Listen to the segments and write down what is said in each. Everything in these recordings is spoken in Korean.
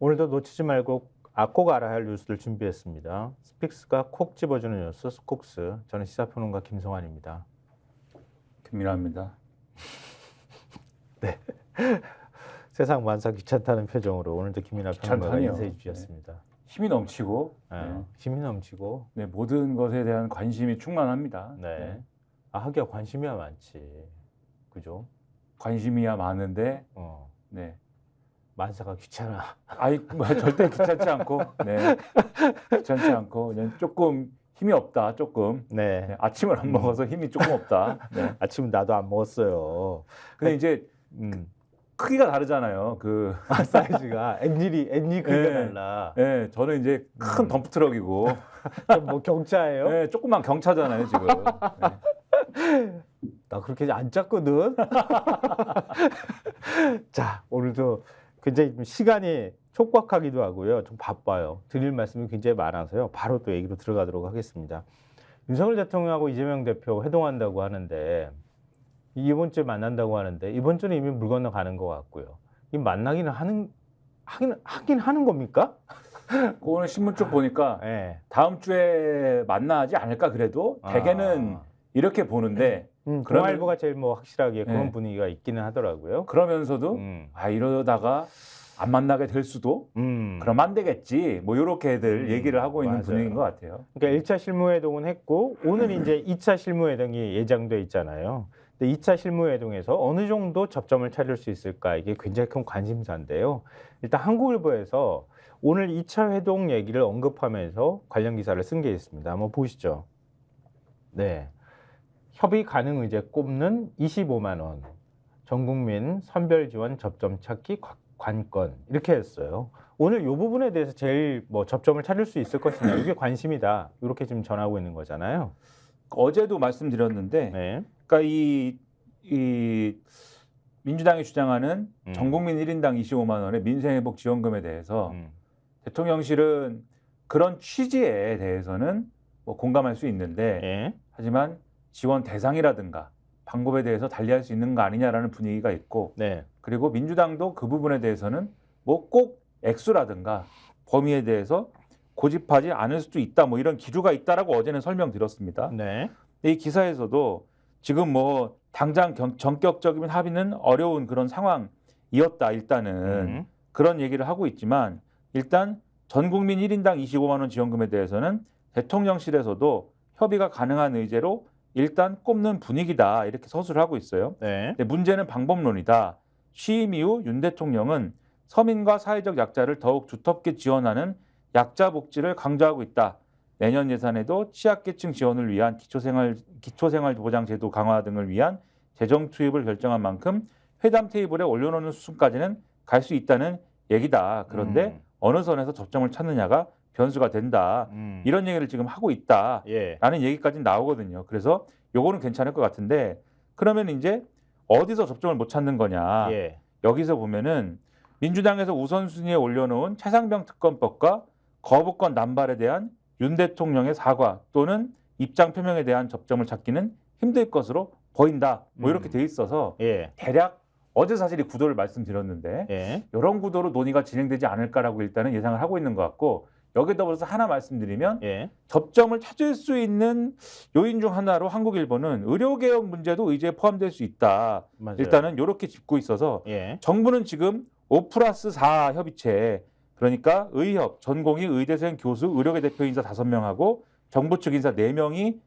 오늘도 놓치지 말고 꼭 알아야 할 뉴스를 준비했습니다. 스픽스가 콕 집어주는 뉴스 스콕스. 저는 시사평론가 김성환입니다. 김민아입니다. 네. 세상 만사 귀찮다는 표정으로 오늘도 김민아 평론가가 인사해 주셨습니다. 네. 힘이 넘치고 힘이 넘치고 모든 것에 대한 관심이 충만합니다. 네. 하기야 관심이야 많지. 그죠? 관심이야 많은데 네. 만사가 귀찮아. 절대 귀찮지 않고 귀찮지 않고 그냥 조금 힘이 없다. 조금 아침을 안 먹어서 힘이 조금 없다. 아침은 나도 안 먹었어요. 근데 이제 크기가 다르잖아요. 사이즈가 앵리 크기가 달라. 네, 저는 이제 큰 덤프트럭이고 뭐 경차예요? 네, 조그만 경차잖아요 지금. 나 그렇게 안 작거든. 자, 오늘도 굉장히 시간이 촉박하기도 하고요. 좀 바빠요. 드릴 말씀이 굉장히 많아서요. 바로 또 얘기로 들어가도록 하겠습니다. 윤석열 대통령하고 이재명 대표 회동한다고 하는데 이번 주에 만난다고 하는데 이번 주는 이미 물 건너가는 것 같고요. 이 만나기는 하긴 하는 겁니까? 오늘 신문 쪽 보니까 다음 주에 만나지 않을까 그래도 대개는 이렇게 보는데 동아일보가 제일 뭐 확실하게 그런 분위기가 있기는 하더라고요. 그러면서도 이러다가 안 만나게 될 수도 그럼 안 되겠지 뭐 이렇게들 얘기를 하고 있는 분위기인 것 같아요. 그러니까 1차 실무회동은 했고 오늘 이제 2차 실무회동이 예정돼 있잖아요. 근데 2차 실무회동에서 어느 정도 접점을 찾을 수 있을까 이게 굉장히 큰 관심사인데요. 일단 한국일보에서 오늘 2차 회동 얘기를 언급하면서 관련 기사를 쓴 게 있습니다. 한번 보시죠. 네. 협의 가능 의제 꼽는 25만 원. 전국민 선별 지원 접점 찾기 관건 이렇게 했어요. 오늘 이 부분에 대해서 제일 뭐 접점을 찾을 수 있을 것이냐 이게 관심이다. 이렇게 지금 전하고 있는 거잖아요. 어제도 말씀드렸는데, 그러니까 이 민주당이 주장하는 전국민 1인당 25만 원의 민생회복 지원금에 대해서 대통령실은 그런 취지에 대해서는 뭐 공감할 수 있는데, 하지만 지원 대상이라든가 방법에 대해서 달리할 수 있는 거 아니냐라는 분위기가 있고, 그리고 민주당도 그 부분에 대해서는 뭐 꼭 액수라든가 범위에 대해서 고집하지 않을 수도 있다, 뭐 이런 기류가 있다라고 어제는 설명드렸습니다. 이 기사에서도 지금 뭐 당장 전격적인 합의는 어려운 그런 상황이었다 일단은 그런 얘기를 하고 있지만, 일단 전국민 1인당 25만 원 지원금에 대해서는 대통령실에서도 협의가 가능한 의제로 일단 꼽는 분위기다 이렇게 서술을 하고 있어요. 근데 문제는 방법론이다. 취임 이후 윤 대통령은 서민과 사회적 약자를 더욱 두텁게 지원하는 약자 복지를 강조하고 있다. 내년 예산에도 취약계층 지원을 위한 기초생활보장제도 강화 등을 위한 재정 투입을 결정한 만큼 회담 테이블에 올려놓는 수순까지는 갈 수 있다는 얘기다. 그런데 어느 선에서 접점을 찾느냐가 변수가 된다. 이런 얘기를 지금 하고 있다라는 얘기까지 나오거든요. 그래서 요거는 괜찮을 것 같은데, 그러면 이제 어디서 접점을 못 찾는 거냐. 여기서 보면은 민주당에서 우선순위에 올려놓은 최상병 특검법과 거부권 남발에 대한 윤 대통령의 사과 또는 입장 표명에 대한 접점을 찾기는 힘들 것으로 보인다. 뭐 이렇게 돼 있어서 대략 어제 사실 이 구도를 말씀드렸는데 이런 구도로 논의가 진행되지 않을까라고 일단은 예상을 하고 있는 것 같고, 여기에 더불어서 하나 말씀드리면 접점을 찾을 수 있는 요인 중 하나로 한국일보는 의료개혁 문제도 의제에 포함될 수 있다. 일단은 이렇게 짚고 있어서 정부는 지금 5+4 협의체, 그러니까 의협, 전공의, 의대생, 교수, 의료계 대표 인사 5명하고 정부 측 인사 4명이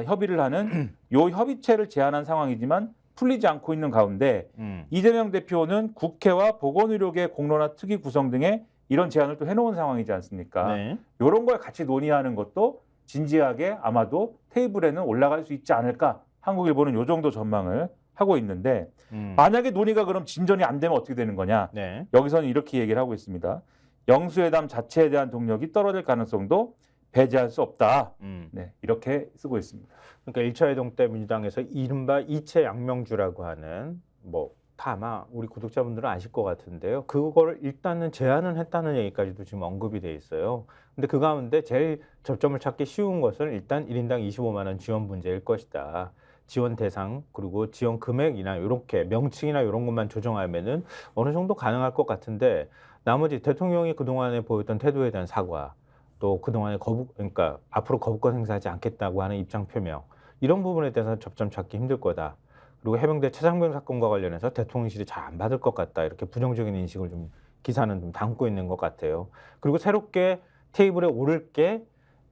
협의를 하는 요 협의체를 제안한 상황이지만 풀리지 않고 있는 가운데 이재명 대표는 국회와 보건의료계 공론화 특위 구성 등의 이런 제안을 또 해놓은 상황이지 않습니까? 이런 걸 같이 논의하는 것도 진지하게 아마도 테이블에는 올라갈 수 있지 않을까. 한국일보는 이 정도 전망을 하고 있는데, 만약에 논의가 그럼 진전이 안 되면 어떻게 되는 거냐. 여기서는 이렇게 얘기를 하고 있습니다. 영수회담 자체에 대한 동력이 떨어질 가능성도 배제할 수 없다. 이렇게 쓰고 있습니다. 그러니까 1차 회동 때 민주당에서 이른바 이채 양명주라고 하는 다 아마 우리 구독자분들은 아실 것 같은데요. 그거를 일단은 제안을 했다는 얘기까지도 지금 언급이 돼 있어요. 근데 그 가운데 제일 접점을 찾기 쉬운 것은 일단 1인당 25만 원 지원 문제일 것이다. 지원 대상 그리고 지원 금액이나 이렇게 명칭이나 이런 것만 조정하면은 어느 정도 가능할 것 같은데 나머지 대통령이 그동안에 보였던 태도에 대한 사과 또 그동안에 그러니까 앞으로 거부권 행사하지 않겠다고 하는 입장 표명 이런 부분에 대해서 접점 찾기 힘들 거다. 그리고 해병대 차장병 사건과 관련해서 대통령실이 잘 안 받을 것 같다. 이렇게 부정적인 인식을 좀 기사는 좀 담고 있는 것 같아요. 그리고 새롭게 테이블에 오를 게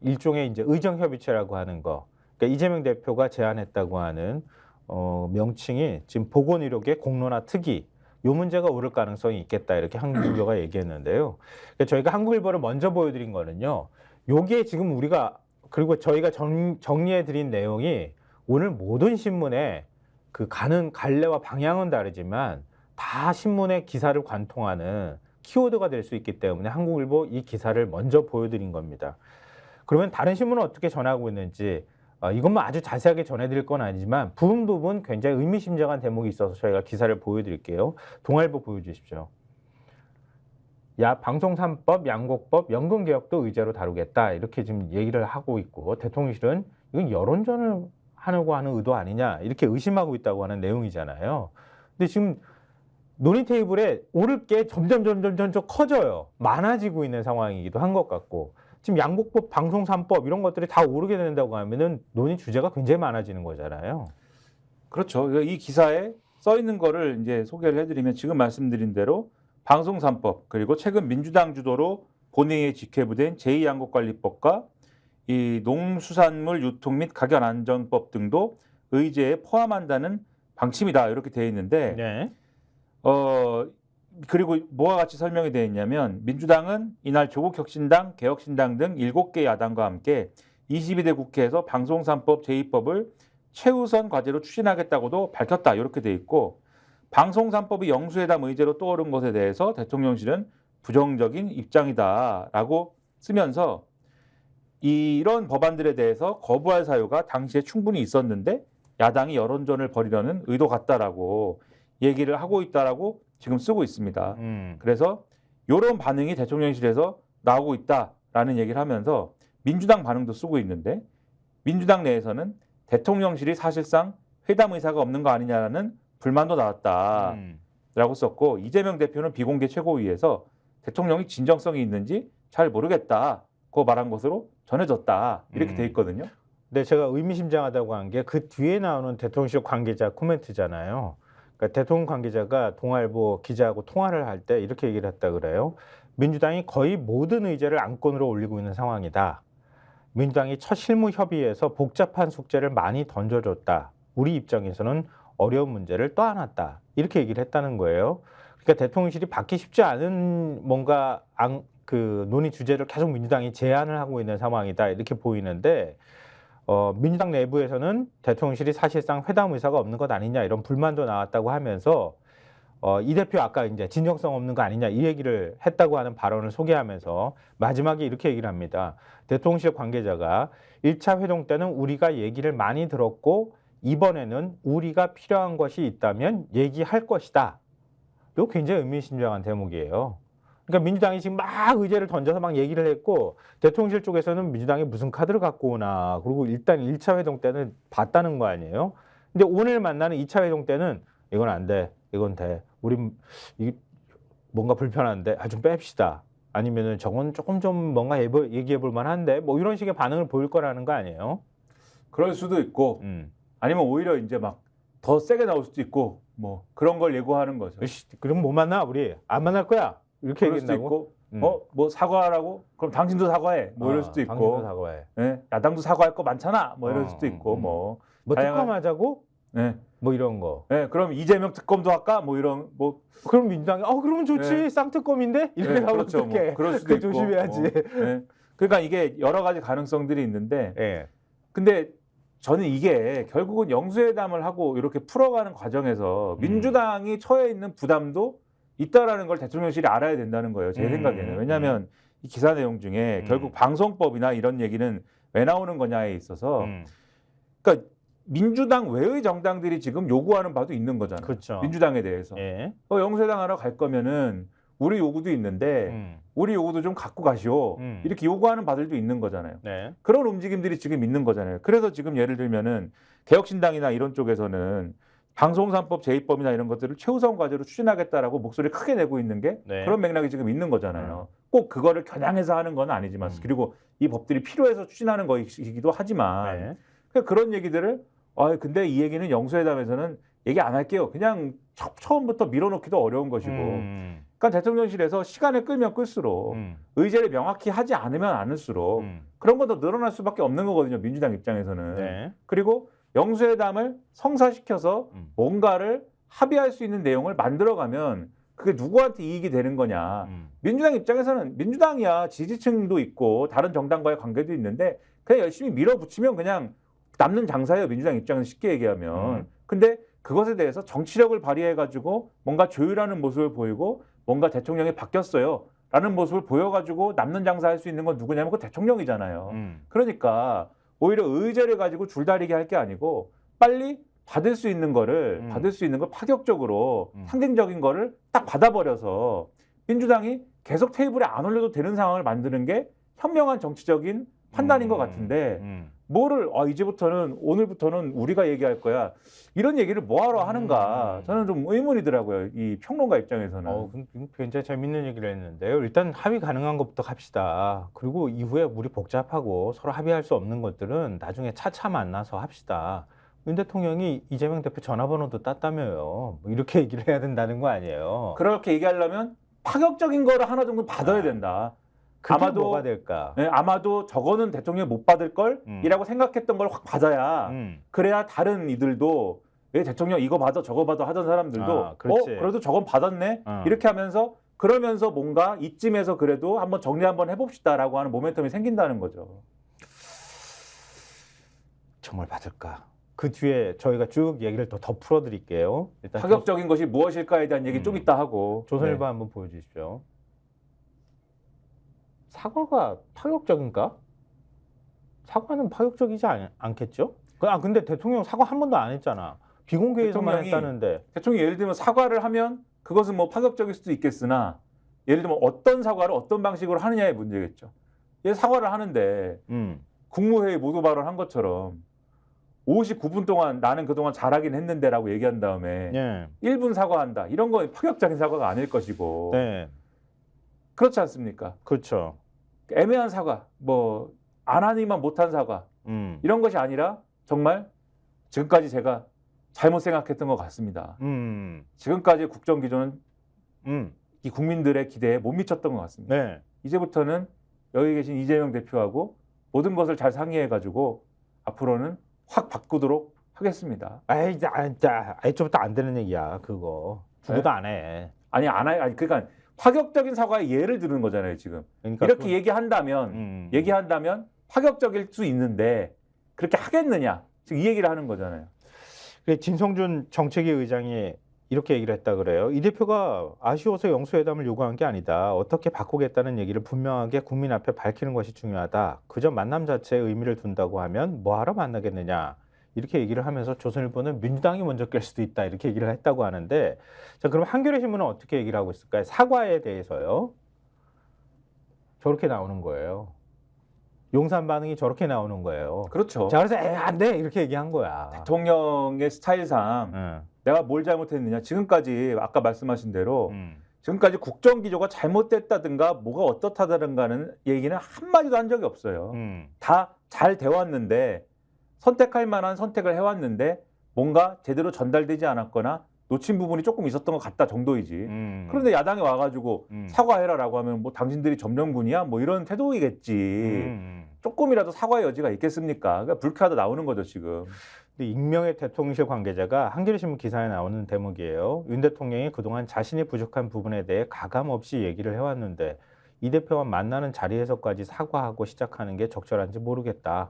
일종의 이제 의정협의체라고 하는 거. 그러니까 이재명 대표가 제안했다고 하는 명칭이 지금 보건의료계 공론화 특위 요 문제가 오를 가능성이 있겠다 이렇게 한국일보가 얘기했는데요. 그러니까 저희가 한국일보를 먼저 보여드린 거는요. 요게 지금 우리가 그리고 저희가 정리해드린 내용이 오늘 모든 신문에 그 가는 갈래와 방향은 다르지만 다 신문의 기사를 관통하는 키워드가 될 수 있기 때문에 한국일보 이 기사를 먼저 보여드린 겁니다. 그러면 다른 신문은 어떻게 전하고 있는지 이것만 아주 자세하게 전해드릴 건 아니지만 부분 굉장히 의미심장한 대목이 있어서 저희가 기사를 보여드릴게요. 동아일보 보여주십시오. 방송 3법, 양곡법, 연금개혁도 의제로 다루겠다 이렇게 지금 얘기를 하고 있고 대통령실은 이건 여론전을 하려고 하는 의도 아니냐 이렇게 의심하고 있다고 하는 내용이잖아요. 근데 지금 논의 테이블에 오를 게 점점 커져요. 많아지고 있는 상황이기도 한 것 같고 지금 양곡법, 방송 3법 이런 것들이 다 오르게 된다고 하면은 논의 주제가 굉장히 많아지는 거잖아요. 그렇죠. 이 기사에 써 있는 거를 이제 소개를 해드리면 지금 말씀드린 대로 방송 3법 그리고 최근 민주당 주도로 본회의에 직회부된 제2양곡관리법과 이 농수산물 유통 및 가격 안전법 등도 의제에 포함한다는 방침이다 이렇게 되어 있는데 네. 그리고 뭐와 같이 설명이 되어 있냐면 민주당은 이날 조국혁신당, 개혁신당 등 7개 야당과 함께 22대 국회에서 방송 3법 제2법을 최우선 과제로 추진하겠다고도 밝혔다 이렇게 되어 있고 방송 3법이 영수회담 의제로 떠오른 것에 대해서 대통령실은 부정적인 입장이다라고 쓰면서 이런 법안들에 대해서 거부할 사유가 당시에 충분히 있었는데 야당이 여론전을 벌이려는 의도 같다라고 얘기를 하고 있다라고 지금 쓰고 있습니다. 그래서 이런 반응이 대통령실에서 나오고 있다라는 얘기를 하면서 민주당 반응도 쓰고 있는데 민주당 내에서는 대통령실이 사실상 회담 의사가 없는 거 아니냐라는 불만도 나왔다라고 썼고 이재명 대표는 비공개 최고위에서 대통령이 진정성이 있는지 잘 모르겠다고 말한 것으로 전해졌다 이렇게 돼 있거든요. 네, 제가 의미심장하다고 한 게 그 뒤에 나오는 대통령실 관계자 코멘트잖아요. 그러니까 대통령 관계자가 동아일보 기자하고 통화를 할 때 이렇게 얘기를 했다 그래요. 민주당이 거의 모든 의제를 안건으로 올리고 있는 상황이다. 민주당이 첫 실무 협의에서 복잡한 숙제를 많이 던져줬다. 우리 입장에서는 어려운 문제를 떠안았다. 이렇게 얘기를 했다는 거예요. 그러니까 대통령실이 받기 쉽지 않은 뭔가 그 논의 주제를 계속 민주당이 제안을 하고 있는 상황이다. 이렇게 보이는데 민주당 내부에서는 대통령실이 사실상 회담 의사가 없는 것 아니냐 이런 불만도 나왔다고 하면서 이 대표 아까 이제 진정성 없는 거 아니냐 이 얘기를 했다고 하는 발언을 소개하면서 마지막에 이렇게 얘기를 합니다. 대통령실 관계자가 1차 회동 때는 우리가 얘기를 많이 들었고 이번에는 우리가 필요한 것이 있다면 얘기할 것이다. 이거 굉장히 의미심장한 대목이에요. 그러니까 민주당이 지금 막 의제를 던져서 막 얘기를 했고 대통령실 쪽에서는 민주당이 무슨 카드를 갖고 오나 그리고 일단 1차 회동 때는 봤다는 거 아니에요. 근데 오늘 만나는 2차 회동 때는 이건 안 돼. 이건 돼. 우리 뭔가 불편한데 좀 뺍시다. 아니면은 저건 조금 좀 뭔가 얘기해 볼 만한데 뭐 이런 식의 반응을 보일 거라는 거 아니에요. 그럴 수도 있고 아니면 오히려 이제 막 더 세게 나올 수도 있고 뭐 그런 걸 예고하는 거죠. 그럼 못 만나 우리 안 만날 거야. 이렇게 그럴 수도 얘기한다고? 있고 뭐 사과하라고? 그럼 당신도 사과해. 뭐 이럴 수도 있고. 당신도 사과해. 네, 야당도 사과할 거 많잖아. 뭐 이럴 수도 있고 뭐 특검하자고? 네. 뭐 이런 거. 네, 그럼 이재명 특검도 할까? 뭐 이런 뭐 그럼 민주당이 그러면 좋지. 네. 쌍특검인데? 이렇게 하면 그렇죠. 어떡해. 뭐 그럴 수도 있고. 조심해야지. 네. 그러니까 이게 여러 가지 가능성들이 있는데 네. 근데 저는 이게 결국은 영수회담을 하고 이렇게 풀어가는 과정에서 민주당이 처해 있는 부담도 있다라는 걸 대통령실이 알아야 된다는 거예요. 제 생각에는. 왜냐하면 이 기사 내용 중에 결국 방송법이나 이런 얘기는 왜 나오는 거냐에 있어서 그러니까 민주당 외의 정당들이 지금 요구하는 바도 있는 거잖아요. 그렇죠. 민주당에 대해서. 예. 영수회담 하러 갈 거면은 우리 요구도 있는데 우리 요구도 좀 갖고 가시오. 이렇게 요구하는 바들도 있는 거잖아요. 네. 그런 움직임들이 지금 있는 거잖아요. 그래서 지금 예를 들면은 개혁신당이나 이런 쪽에서는 방송산법 제2법이나 이런 것들을 최우선 과제로 추진하겠다라고 목소리를 크게 내고 있는 게 네. 그런 맥락이 지금 있는 거잖아요. 꼭 그거를 겨냥해서 하는 건 아니지만 그리고 이 법들이 필요해서 추진하는 것이기도 하지만 그런 얘기들을 근데 이 얘기는 영수회담에서는 얘기 안 할게요. 그냥 처음부터 밀어넣기도 어려운 것이고 그러니까 대통령실에서 시간을 끌면 끌수록 의제를 명확히 하지 않으면 않을수록 그런 건 더 늘어날 수밖에 없는 거거든요. 민주당 입장에서는. 네. 그리고 영수회담을 성사시켜서 뭔가를 합의할 수 있는 내용을 만들어가면 그게 누구한테 이익이 되는 거냐. 민주당 입장에서는 민주당이야 지지층도 있고 다른 정당과의 관계도 있는데 그냥 열심히 밀어붙이면 그냥 남는 장사예요. 민주당 입장에서 쉽게 얘기하면. 근데 그것에 대해서 정치력을 발휘해가지고 뭔가 조율하는 모습을 보이고 뭔가 대통령이 바뀌었어요. 라는 모습을 보여가지고 남는 장사할 수 있는 건 누구냐면 그 대통령이잖아요. 그러니까 오히려 의제를 가지고 줄다리기 할 게 아니고 빨리 받을 수 있는 거를 받을 수 있는 걸 파격적으로 상징적인 거를 딱 받아버려서 민주당이 계속 테이블에 안 올려도 되는 상황을 만드는 게 현명한 정치적인 판단인 것 같은데 뭐를 이제부터는 오늘부터는 우리가 얘기할 거야 이런 얘기를 뭐하러 하는가 저는 좀 의문이더라고요. 이 평론가 입장에서는. 굉장히 재밌는 얘기를 했는데요. 일단 합의 가능한 것부터 갑시다. 그리고 이후에 우리 복잡하고 서로 합의할 수 없는 것들은 나중에 차차 만나서 합시다. 윤 대통령이 이재명 대표 전화번호도 땄다며요. 뭐 이렇게 얘기를 해야 된다는 거 아니에요. 그렇게 얘기하려면 파격적인 거를 하나 정도 받아야 된다. 아마도 뭐가 될까? 네, 아마도 저거는 대통령이 못 받을 걸이라고 생각했던 걸 확 받아야 그래야 다른 이들도 대통령 이거 받아 저거 받아 하던 사람들도 그래도 저건 받았네 이렇게 하면서 그러면서 뭔가 이쯤에서 그래도 한번 정리 한번 해봅시다라고 하는 모멘텀이 생긴다는 거죠. 정말 받을까? 그 뒤에 저희가 쭉 얘기를 더 풀어드릴게요. 일단 파격적인 것이 무엇일까에 대한 얘기 좀 이따 하고. 조선일보 한번 보여주십시오. 사과가 파격적인가? 사과는 파격적이지 않겠죠? 근데 대통령 사과 한 번도 안 했잖아. 비공개에서만 했다는데. 대통령이 예를 들면 사과를 하면 그것은 뭐 파격적일 수도 있겠으나 예를 들면 어떤 사과를 어떤 방식으로 하느냐의 문제겠죠. 얘 사과를 하는데 국무회의 모두 발언한 것처럼 59분 동안 나는 그동안 잘하긴 했는데라고 얘기한 다음에 1분 사과한다. 이런 건 파격적인 사과가 아닐 것이고. 그렇지 않습니까? 그렇죠. 애매한 사과, 뭐 안 하니만 못한 사과 이런 것이 아니라 정말 지금까지 제가 잘못 생각했던 것 같습니다. 지금까지 국정기조는 이 국민들의 기대에 못 미쳤던 것 같습니다. 이제부터는 여기 계신 이재명 대표하고 모든 것을 잘 상의해가지고 앞으로는 확 바꾸도록 하겠습니다. 애초부터 안 되는 얘기야 그거. 죽어도 안 해. 아니 그러니까 파격적인 사과의 예를 드는 거잖아요 지금. 그러니까 이렇게 얘기한다면 파격적일 수 있는데 그렇게 하겠느냐 지금 이 얘기를 하는 거잖아요. 진성준 정책위 의장이 이렇게 얘기를 했다 그래요. 이 대표가 아쉬워서 영수회담을 요구한 게 아니다. 어떻게 바꾸겠다는 얘기를 분명하게 국민 앞에 밝히는 것이 중요하다. 그저 만남 자체에 의미를 둔다고 하면 뭐하러 만나겠느냐. 이렇게 얘기를 하면서 조선일보는 민주당이 먼저 깰 수도 있다. 이렇게 얘기를 했다고 하는데 자 그럼 한겨레 신문은 어떻게 얘기를 하고 있을까요? 사과에 대해서요. 저렇게 나오는 거예요. 용산 반응이 저렇게 나오는 거예요. 그렇죠. 자 그래서 안 돼. 이렇게 얘기한 거야. 대통령의 스타일상 내가 뭘 잘못했느냐. 지금까지 아까 말씀하신 대로 지금까지 국정기조가 잘못됐다든가 뭐가 어떻다든가는 얘기는 한마디도 한 적이 없어요. 다 잘 돼왔는데 선택할 만한 선택을 해왔는데 뭔가 제대로 전달되지 않았거나 놓친 부분이 조금 있었던 것 같다 정도이지. 그런데 야당이 와가지고 사과해라라고 하면 뭐 당신들이 점령군이야? 뭐 이런 태도이겠지. 조금이라도 사과의 여지가 있겠습니까? 그러니까 불쾌하다 나오는 거죠 지금. 근데 익명의 대통령실 관계자가 한겨레신문 기사에 나오는 대목이에요. 윤 대통령이 그동안 자신이 부족한 부분에 대해 가감 없이 얘기를 해왔는데 이 대표와 만나는 자리에서까지 사과하고 시작하는 게 적절한지 모르겠다.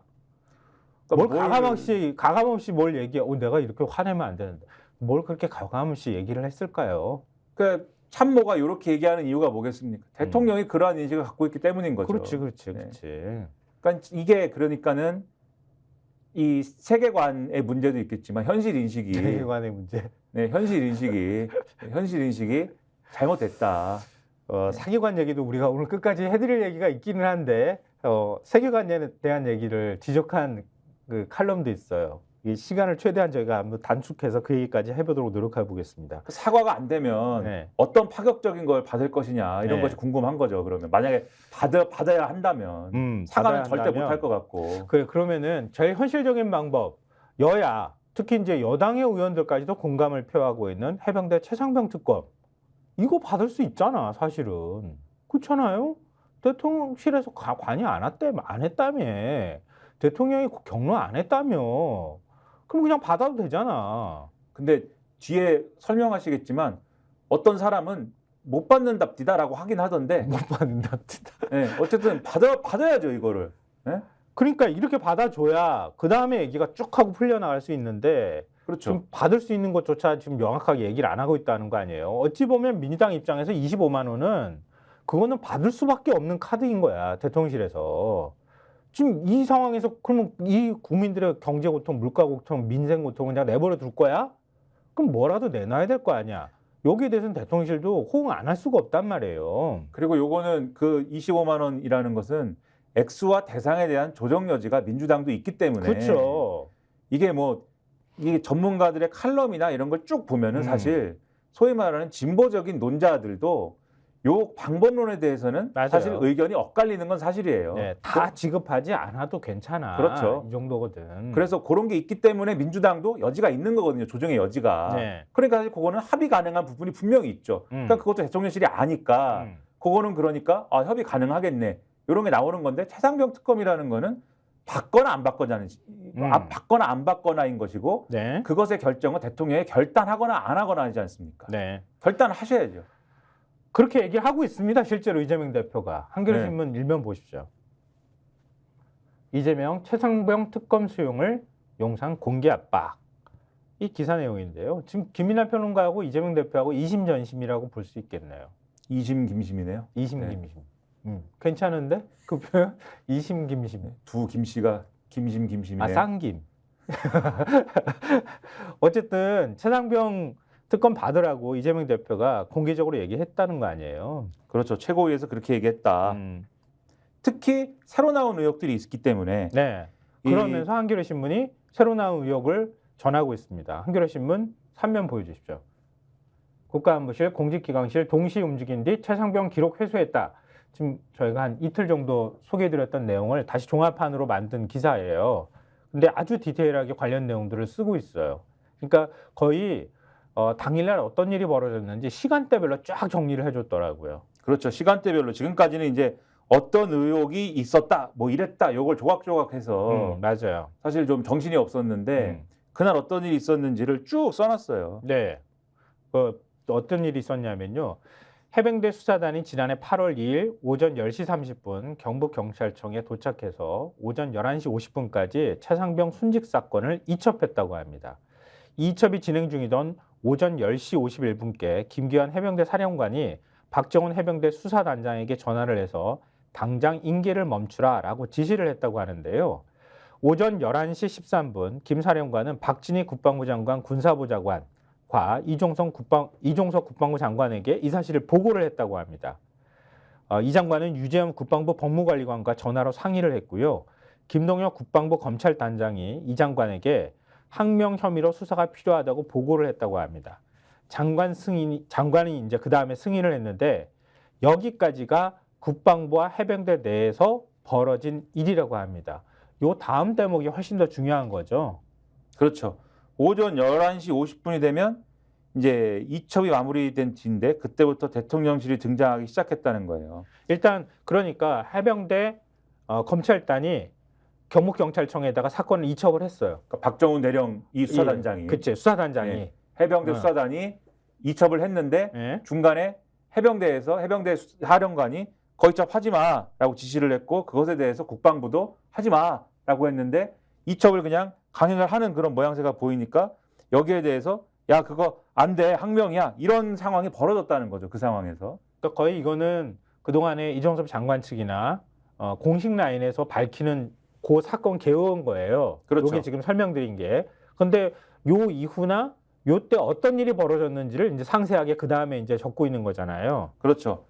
그러니까 가감 없이 뭘 얘기해? 내가 이렇게 화내면 안 되는데 뭘 그렇게 가감 없이 얘기를 했을까요? 그러니까 참모가 이렇게 얘기하는 이유가 뭐겠습니까? 대통령이 그러한 인식을 갖고 있기 때문인 거죠. 그렇지. 그러니까 이게 그러니까는 이 세계관의 문제도 있겠지만 현실 인식이 세계관의 문제. 현실 인식이 잘못됐다. 세계관 얘기도 우리가 오늘 끝까지 해드릴 얘기가 있기는 한데 세계관에 대한 얘기를 지적한 그 칼럼도 있어요. 이 시간을 최대한 저희가 한번 단축해서 그 얘기까지 해보도록 노력해 보겠습니다. 사과가 안 되면 네. 어떤 파격적인 걸 받을 것이냐 이런 네. 것이 궁금한 거죠. 그러면 만약에 받아야 한다면 사과는 절대 못 할 것 같고. 그러면은 제일 현실적인 방법, 여야 특히 이제 여당의 의원들까지도 공감을 표하고 있는 해병대 최상병 특검, 이거 받을 수 있잖아 사실은. 그렇잖아요. 대통령실에서 관여 안 했다며. 대통령이 경로 안 했다며. 그럼 그냥 받아도 되잖아. 근데 뒤에 설명하시겠지만 어떤 사람은 못 받는답디다라고 하긴 하던데. 못 받는답디다. 네, 어쨌든 받아야죠 이거를. 네? 그러니까 이렇게 받아줘야 그 다음에 얘기가 쭉 하고 풀려나갈 수 있는데 그렇죠. 지금 받을 수 있는 것조차 지금 명확하게 얘기를 안 하고 있다는 거 아니에요. 어찌 보면 민주당 입장에서 25만 원은 그거는 받을 수밖에 없는 카드인 거야. 대통령실에서. 지금 이 상황에서 그러면 이 국민들의 경제 고통, 물가 고통, 민생 고통을 그냥 내버려 둘 거야? 그럼 뭐라도 내놔야 될 거 아니야. 여기에 대해서는 대통령실도 호응 안 할 수가 없단 말이에요. 그리고 요거는 그 25만 원이라는 것은 액수와 대상에 대한 조정 여지가 민주당도 있기 때문에 그렇죠. 이게 뭐 이게 전문가들의 칼럼이나 이런 걸 쭉 보면은 사실 소위 말하는 진보적인 논자들도 요 방법론에 대해서는 맞아요. 사실 의견이 엇갈리는 건 사실이에요. 네, 다 지급하지 않아도 괜찮아. 그렇죠. 이 정도거든. 그래서 그런 게 있기 때문에 민주당도 여지가 있는 거거든요. 조정의 여지가. 네. 그러니까 사실 그거는 합의 가능한 부분이 분명히 있죠. 그러니까 그것도 대통령실이 아니까 그거는 그러니까 협의 가능하겠네. 이런 게 나오는 건데 최상병 특검이라는 거는 받거나 안 받거나인 것이고 네. 그것의 결정은 대통령이 결단하거나 안 하거나 하지 않습니까? 네. 결단하셔야죠. 그렇게 얘기를 하고 있습니다. 실제로 이재명 대표가. 한겨레신문 일면 보십시오. 이재명 최상병 특검 수용을 용산 공개 압박. 이 기사 내용인데요. 지금 김민하 평론가하고 이재명 대표하고 이심전심이라고 볼 수 있겠네요. 이심김심이네요. 이심김심. 괜찮은데? 그 표현? 이심김심. 두 김씨가 김심김심이네요. 아, 쌍김. 어쨌든 최상병 특검 받으라고 이재명 대표가 공개적으로 얘기했다는 거 아니에요. 그렇죠. 최고위에서 그렇게 얘기했다. 특히 새로 나온 의혹들이 있기 때문에. 네. 그러면서 한겨레신문이 새로 나온 의혹을 전하고 있습니다. 한겨레신문 3면 보여주십시오. 국가안보실, 공직기강실 동시 움직인 뒤 최상병 기록 회수했다. 지금 저희가 한 이틀 정도 소개해드렸던 내용을 다시 종합판으로 만든 기사예요. 근데 아주 디테일하게 관련 내용들을 쓰고 있어요. 그러니까 거의 당일날 어떤 일이 벌어졌는지 시간대별로 쫙 정리를 해줬더라고요. 그렇죠. 시간대별로 지금까지는 이제 어떤 의혹이 있었다, 뭐 이랬다, 요걸 조각조각해서 맞아요. 사실 좀 정신이 없었는데 그날 어떤 일이 있었는지를 쭉 써놨어요. 네. 어떤 일이 있었냐면요. 해병대 수사단이 지난해 8월 2일 오전 10시 30분 경북경찰청에 도착해서 오전 11시 50분까지 최상병 순직 사건을 이첩했다고 합니다. 이첩이 진행 중이던 오전 10시 51분께 김기환 해병대 사령관이 박정훈 해병대 수사단장에게 전화를 해서 당장 인계를 멈추라라고 지시를 했다고 하는데요. 오전 11시 13분 김 사령관은 박진희 국방부 장관 군사부 장관과 이종석 국방부 장관에게 이 사실을 보고를 했다고 합니다. 이 장관은 유재현 국방부 법무관리관과 전화로 상의를 했고요. 김동혁 국방부 검찰단장이 이 장관에게 항명 혐의로 수사가 필요하다고 보고를 했다고 합니다. 장관이 이제 그 다음에 승인을 했는데 여기까지가 국방부와 해병대 내에서 벌어진 일이라고 합니다. 요 다음 대목이 훨씬 더 중요한 거죠. 그렇죠. 오전 11시 50분이 되면 이제 이첩이 마무리된 뒤인데 그때부터 대통령실이 등장하기 시작했다는 거예요. 일단 그러니까 해병대 검찰단이 경북경찰청에다가 사건을 이첩을 했어요. 그러니까 박정훈 대령 이 수사단장이. 그치, 수사단장이. 네. 해병대 수사단이 이첩을 했는데 네. 중간에 해병대 사령관이 거이첩하지 마라고 지시를 했고 그것에 대해서 국방부도 하지 마라고 했는데 이첩을 그냥 강행을 하는 그런 모양새가 보이니까 여기에 대해서 야 그거 안 돼 항명이야 이런 상황이 벌어졌다는 거죠. 그 상황에서. 그러니까 거의 이거는 그동안에 이종섭 장관 측이나 공식 라인에서 밝히는 그 사건 개요인 거예요. 그렇죠. 이게 지금 설명드린 게. 근데 요 이후나 요때 어떤 일이 벌어졌는지를 이제 상세하게 그 다음에 이제 적고 있는 거잖아요. 그렇죠.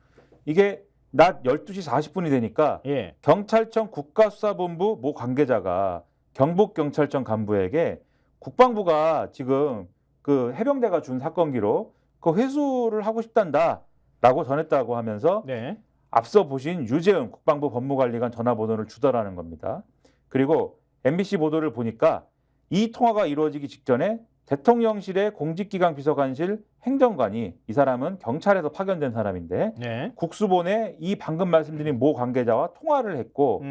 이게 낮 12시 40분이 되니까 경찰청 국가수사본부 모 관계자가 경북경찰청 간부에게 국방부가 지금 그 해병대가 준 사건 기록 그 회수를 하고 싶단다라고 전했다고 하면서 네. 앞서 보신 유재은 국방부 법무관리관 전화번호를 주더라는 겁니다. 그리고 MBC 보도를 보니까 이 통화가 이루어지기 직전에 대통령실의 공직기강 비서관실 행정관이, 이 사람은 경찰에서 파견된 사람인데 네. 국수본에 이 방금 말씀드린 모 관계자와 통화를 했고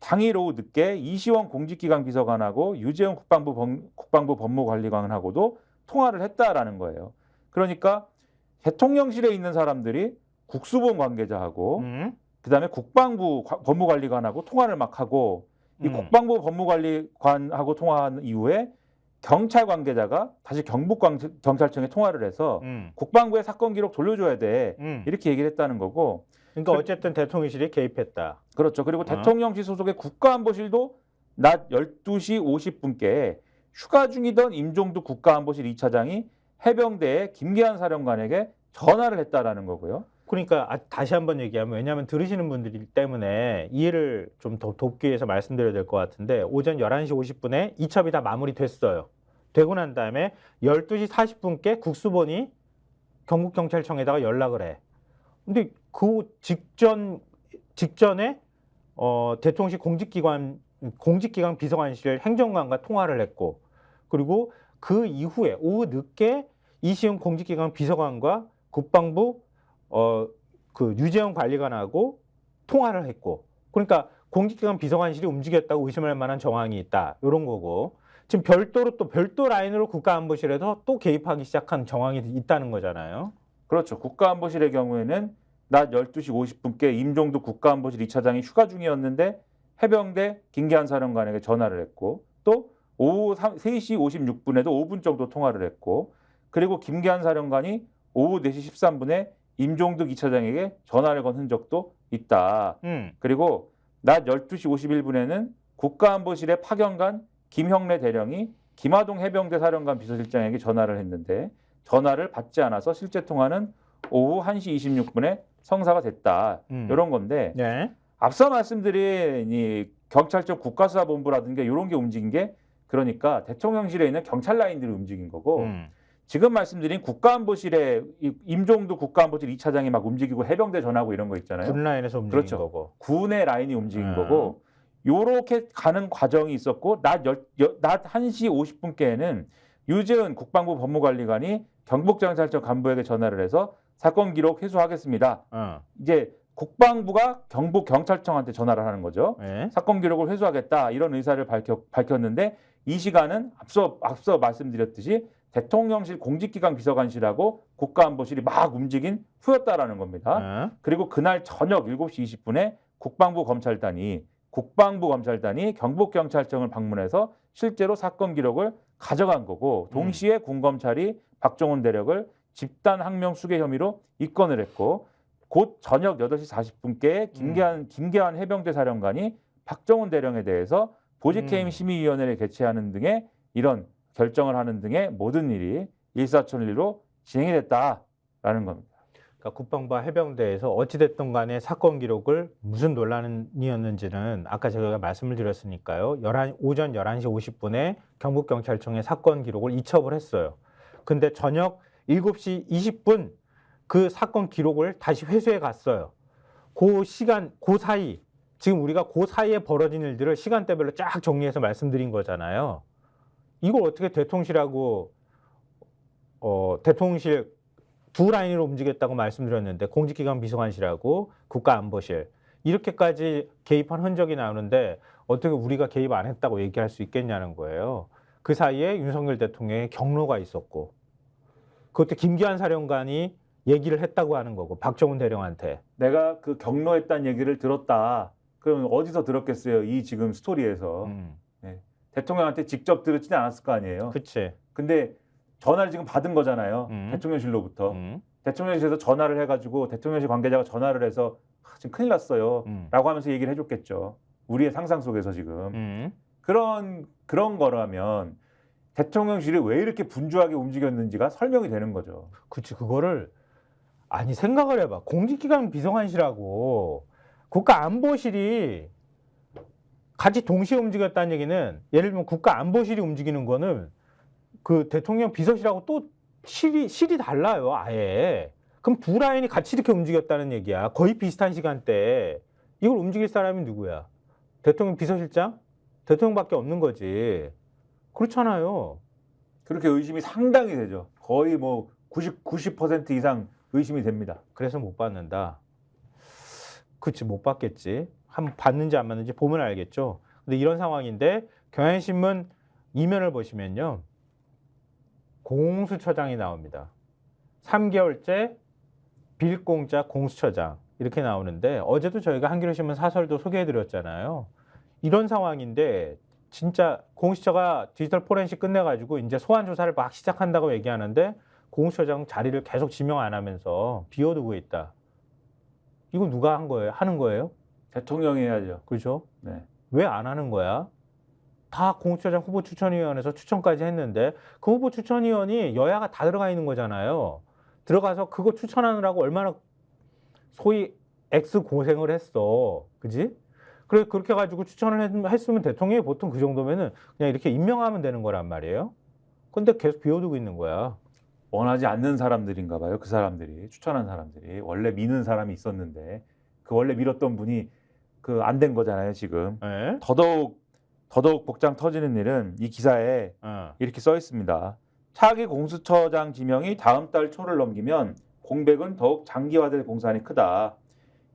당일 오후 늦게 이시원 공직기강 비서관하고 유재은 국방부 법무관리관하고도 통화를 했다라는 거예요. 그러니까 대통령실에 있는 사람들이 국수본 관계자하고 그다음에 국방부 법무관리관하고 통화를 막 하고 이 국방부 법무관리관하고 통화한 이후에 경찰 관계자가 다시 경북경찰청에 통화를 해서 국방부의 사건 기록 돌려줘야 돼. 이렇게 얘기를 했다는 거고. 그러니까 어쨌든 대통령실이 개입했다. 그렇죠. 그리고 대통령실 소속의 국가안보실도 낮 12시 50분께 휴가 중이던 임종두 국가안보실 2차장이 해병대의 김계한 사령관에게 전화를 했다라는 거고요. 그러니까 다시 한번 얘기하면, 왜냐하면 들으시는 분들이 때문에 이해를 좀 더 돕기 위해서 말씀드려야 될 것 같은데, 오전 11시 50분에 이첩이 다 마무리됐어요. 되고 난 다음에 12시 40분께 국수본이 경북경찰청에다가 연락을 해. 근데 그 직전에 대통령실 공직기관 비서관실 행정관과 통화를 했고, 그리고 그 이후에 오후 늦게 이시훈 공직기관 비서관과 국방부 그 유재원 관리관하고 통화를 했고, 그러니까 공직기관 비서관실이 움직였다고 의심할 만한 정황이 있다, 이런 거고, 지금 별도 라인으로 국가안보실에서 또 개입하기 시작한 정황이 있다는 거잖아요. 그렇죠. 국가안보실의 경우에는 낮 12시 50분께 임종두 국가안보실 2차장이 휴가 중이었는데 해병대 김계한 사령관에게 전화를 했고, 또 오후 3시 56분에도 5분 정도 통화를 했고, 그리고 김계한 사령관이 오후 4시 13분에 임종두 2차장에게 전화를 건 흔적도 있다. 그리고 낮 12시 51분에는 국가안보실의 파견관 김형래 대령이 김하동 해병대 사령관 비서실장에게 전화를 했는데 전화를 받지 않아서 실제 통화는 오후 1시 26분에 성사가 됐다. 이런 건데, 네. 앞서 말씀드린 이 경찰청 국가수사본부라든가 이런 게 움직인 게, 그러니까 대통령실에 있는 경찰 라인들이 움직인 거고, 지금 말씀드린 국가안보실의 임종두 국가안보실 2차장이 막 움직이고 해병대 전하고 이런 거 있잖아요. 군 라인에서 움직인 그렇죠. 거고. 군의 라인이 움직인 거고, 요렇게 가는 과정이 있었고, 낮 1시 50분께에는 유재은 국방부 법무관리관이 경북경찰청 간부에게 전화를 해서 사건 기록 회수하겠습니다. 이제 국방부가 경북경찰청한테 전화를 하는 거죠. 네. 사건 기록을 회수하겠다, 이런 의사를 밝혔는데, 이 시간은 앞서 말씀드렸듯이 대통령실 공직기강 비서관실하고 국가안보실이 막 움직인 후였다라는 겁니다. 그리고 그날 저녁 7시 20분에 국방부 검찰단이 경북경찰청을 방문해서 실제로 사건 기록을 가져간 거고, 동시에 군검찰이 박종훈 대령을 집단 항명 수괴 혐의로 입건을 했고, 곧 저녁 8시 40분께 김계한 해병대 사령관이 박정훈 대령에 대해서 보직해임 심의위원회를 개최하는 등의 이런 결정을 하는 등의 모든 일이 일사천리로 진행이 됐다라는 겁니다. 그러니까 국방부와 해병대에서 어찌됐든 간에 사건 기록을 무슨 논란이었는지는 아까 제가 말씀을 드렸으니까요. 오전 11시 50분에 경북경찰청에 사건 기록을 이첩을 했어요. 근데 저녁 7시 20분 그 사건 기록을 다시 회수해 갔어요. 그 사이, 지금 우리가 그 사이에 벌어진 일들을 시간대별로 쫙 정리해서 말씀드린 거잖아요. 이걸 어떻게 대통령실하고 대통령실 두 라인으로 움직였다고 말씀드렸는데, 공직기관 비서관실하고 국가안보실 이렇게까지 개입한 흔적이 나오는데 어떻게 우리가 개입 안 했다고 얘기할 수 있겠냐는 거예요. 그 사이에 윤석열 대통령의 경로가 있었고, 그것도 김기한 사령관이 얘기를 했다고 하는 거고, 박정훈 대령한테. 내가 그 경로했다는 얘기를 들었다. 그럼 어디서 들었겠어요? 이 지금 스토리에서. 네. 대통령한테 직접 들었지는 않았을 거 아니에요. 그치. 근데 전화를 지금 받은 거잖아요. 대통령실로부터. 대통령실에서 전화를 해가지고 대통령실 관계자가 전화를 해서 지금 큰일 났어요. 라고 하면서 얘기를 해줬겠죠. 우리의 상상 속에서 지금. 그런 거라면 대통령실이 왜 이렇게 분주하게 움직였는지가 설명이 되는 거죠. 그치. 그거를 생각을 해봐. 공직기관 비서관실하고 국가안보실이 같이 동시에 움직였다는 얘기는, 예를 들면 국가안보실이 움직이는 거는 그 대통령 비서실하고 또 실이 달라요, 아예. 그럼 두 라인이 같이 이렇게 움직였다는 얘기야. 거의 비슷한 시간대에. 이걸 움직일 사람이 누구야? 대통령 비서실장? 대통령밖에 없는 거지. 그렇잖아요. 그렇게 의심이 상당히 되죠. 거의 뭐 90% 이상 의심이 됩니다. 그래서 못 받는다. 그렇지, 못 받겠지. 한번 받는지 안 받는지 보면 알겠죠. 근데 이런 상황인데 경향신문 이면을 보시면요. 공수처장이 나옵니다. 3개월째 빌공짜 공수처장 이렇게 나오는데 어제도 저희가 한겨레신문 사설도 소개해드렸잖아요. 이런 상황인데 진짜 공수처가 디지털 포렌식 끝내가지고 이제 소환 조사를 막 시작한다고 얘기하는데 공수처장 자리를 계속 지명 안 하면서 비워두고 있다. 이거 누가 한 거예요? 하는 거예요? 대통령이 해야죠. 그렇죠? 네. 왜 안 하는 거야? 다 공수처장 후보추천위원회에서 추천까지 했는데 그 후보추천위원이 여야가 다 들어가 있는 거잖아요. 들어가서 그거 추천하느라고 얼마나 소위 X 고생을 했어. 그지? 그래, 그렇게 해가지고 추천을 했으면 대통령이 보통 그 정도면은 그냥 이렇게 임명하면 되는 거란 말이에요. 근데 계속 비워두고 있는 거야. 원하지 않는 사람들인가 봐요. 그 사람들이 추천한 사람들이 원래 미는 사람이 있었는데 그 원래 밀었던 분이 그 안 된 거잖아요. 지금 네? 더더욱 복장 터지는 일은 이 기사에 이렇게 써 있습니다. 차기 공수처장 지명이 다음 달 초를 넘기면 공백은 더욱 장기화될 공산이 크다.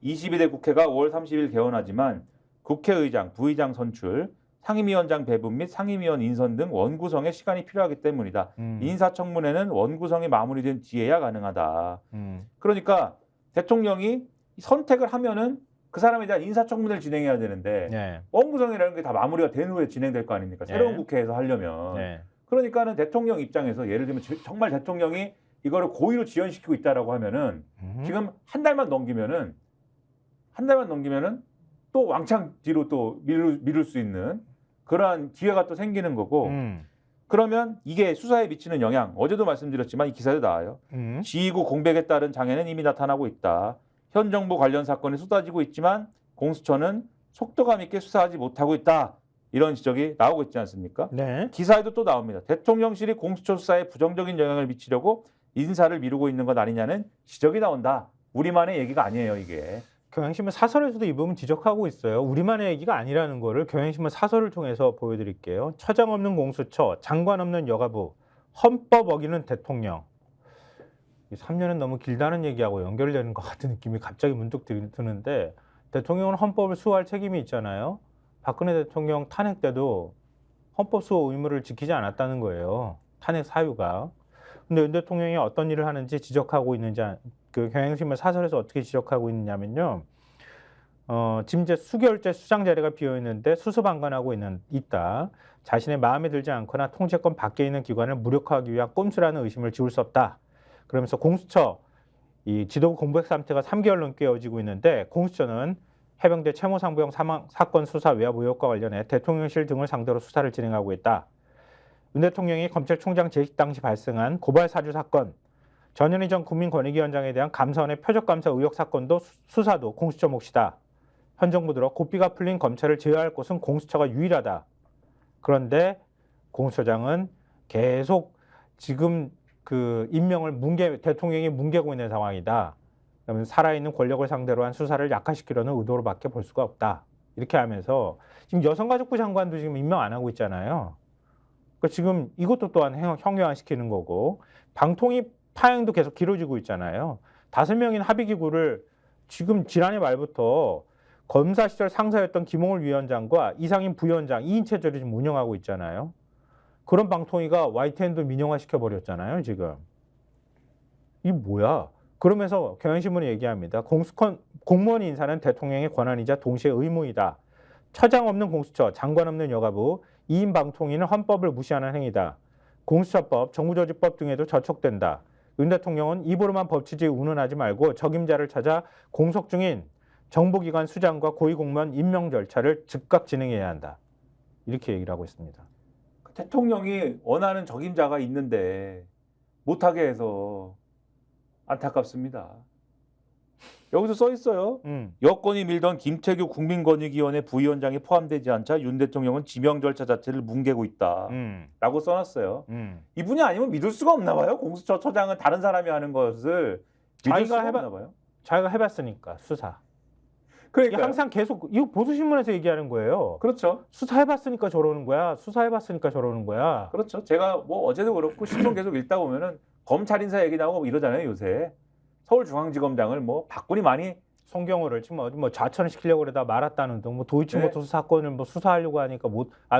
22대 국회가 5월 30일 개원하지만 국회의장, 부의장 선출, 상임위원장 배분 및 상임위원 인선 등 원구성에 시간이 필요하기 때문이다. 인사청문회는 원구성이 마무리된 뒤에야 가능하다. 그러니까 대통령이 선택을 하면은 그 사람에 대한 인사청문회를 진행해야 되는데 네. 원구성이라는 게 다 마무리가 된 후에 진행될 거 아닙니까? 새로운 네. 국회에서 하려면. 네. 그러니까는 대통령 입장에서 예를 들면 정말 대통령이 이거를 고의로 지연시키고 있다라고 하면은 지금 한 달만 넘기면은 또 왕창 뒤로 또 미룰 수 있는 그러한 기회가 또 생기는 거고 그러면 이게 수사에 미치는 영향 어제도 말씀드렸지만 이 기사에 나와요. 지휘구 공백에 따른 장애는 이미 나타나고 있다. 현 정부 관련 사건이 쏟아지고 있지만 공수처는 속도감 있게 수사하지 못하고 있다. 이런 지적이 나오고 있지 않습니까? 네. 기사에도 또 나옵니다. 대통령실이 공수처 수사에 부정적인 영향을 미치려고 인사를 미루고 있는 것 아니냐는 지적이 나온다. 우리만의 얘기가 아니에요, 이게. 경향신문 사설에서도 이 부분 지적하고 있어요. 우리만의 얘기가 아니라는 거를 경향신문 사설을 통해서 보여드릴게요. 처장 없는 공수처, 장관 없는 여가부, 헌법 어기는 대통령. 3년은 너무 길다는 얘기하고 연결되는 것 같은 느낌이 갑자기 문득 드는데 대통령은 헌법을 수호할 책임이 있잖아요. 박근혜 대통령 탄핵 때도 헌법 수호 의무를 지키지 않았다는 거예요. 탄핵 사유가. 근데 윤 대통령이 어떤 일을 하는지 지적하고 있는지 그 경향신문 사설에서 어떻게 지적하고 있냐면요. 지금 이제 수개월째 수장 자리가 비어 있는데 수습안관하고 있다. 자신의 마음에 들지 않거나 통제권 밖에 있는 기관을 무력화하기 위한 꼼수라는 의심을 지울 수 없다. 그러면서 공수처 이 지도부 공백 상태가 3개월 넘게 이어지고 있는데 공수처는 해병대 최모상부형 사망 사건 수사 외압 의혹과 관련해 대통령실 등을 상대로 수사를 진행하고 있다. 윤 대통령이 검찰총장 재직 당시 발생한 고발 사주 사건, 전현희 전 국민권익위원장에 대한 감사원의 표적감사 의혹 사건도 수사도 공수처 몫이다. 현 정부 들어 고삐가 풀린 검찰을 제어할 곳은 공수처가 유일하다. 그런데 공수처장은 계속 지금 그 임명을 대통령이 뭉개고 있는 상황이다. 그러면 살아있는 권력을 상대로 한 수사를 약화시키려는 의도로밖에 볼 수가 없다. 이렇게 하면서 지금 여성가족부 장관도 지금 임명 안 하고 있잖아요. 그러니까 지금 이것도 또한 형용화시키는 거고 방통위 파행도 계속 길어지고 있잖아요. 5명인 합의기구를 지금 지난해 말부터 검사 시절 상사였던 김홍을 위원장과 이상인 부위원장 2인 체제로 지금 운영하고 있잖아요. 그런 방통위가 YTN도 민영화시켜버렸잖아요, 지금. 이 뭐야? 그러면서 경향신문이 얘기합니다. 공무원 인사는 대통령의 권한이자 동시에 의무이다. 처장 없는 공수처, 장관 없는 여가부, 2인 방통위는 헌법을 무시하는 행위다. 공수처법, 정부조직법 등에도 저촉된다. 윤 대통령은 입으로만 법치주의 운운하지 말고 적임자를 찾아 공석 중인 정보기관 수장과 고위공무원 임명 절차를 즉각 진행해야 한다. 이렇게 얘기를 하고 있습니다. 대통령이 원하는 적임자가 있는데 못하게 해서 안타깝습니다. 여기서 써 있어요. 여권이 밀던 김태규 국민권익위원회 부위원장이 포함되지 않자 윤 대통령은 지명 절차 자체를 뭉개고 있다라고 써놨어요. 이분이 아니면 믿을 수가 없나 봐요. 공수처처장은 다른 사람이 하는 것을 믿을 수가 없나 봐요. 자기가 해봤으니까 수사. 그러니까 항상 계속 이거 보수신문에서 얘기하는 거예요. 그렇죠. 수사해봤으니까 저러는 거야. 수사해봤으니까 저러는 거야. 그렇죠. 제가 뭐 어제도 그렇고 신문 계속 읽다 보면은 검찰 인사 얘기 나오고 이러잖아요. 요새 서울중앙지검장을 뭐 박군이 많이 송경호를 지금 어디 뭐 좌천시키려고 그러다 말았다는 등, 뭐 도이치모터스 사건을 뭐 수사하려고 하니까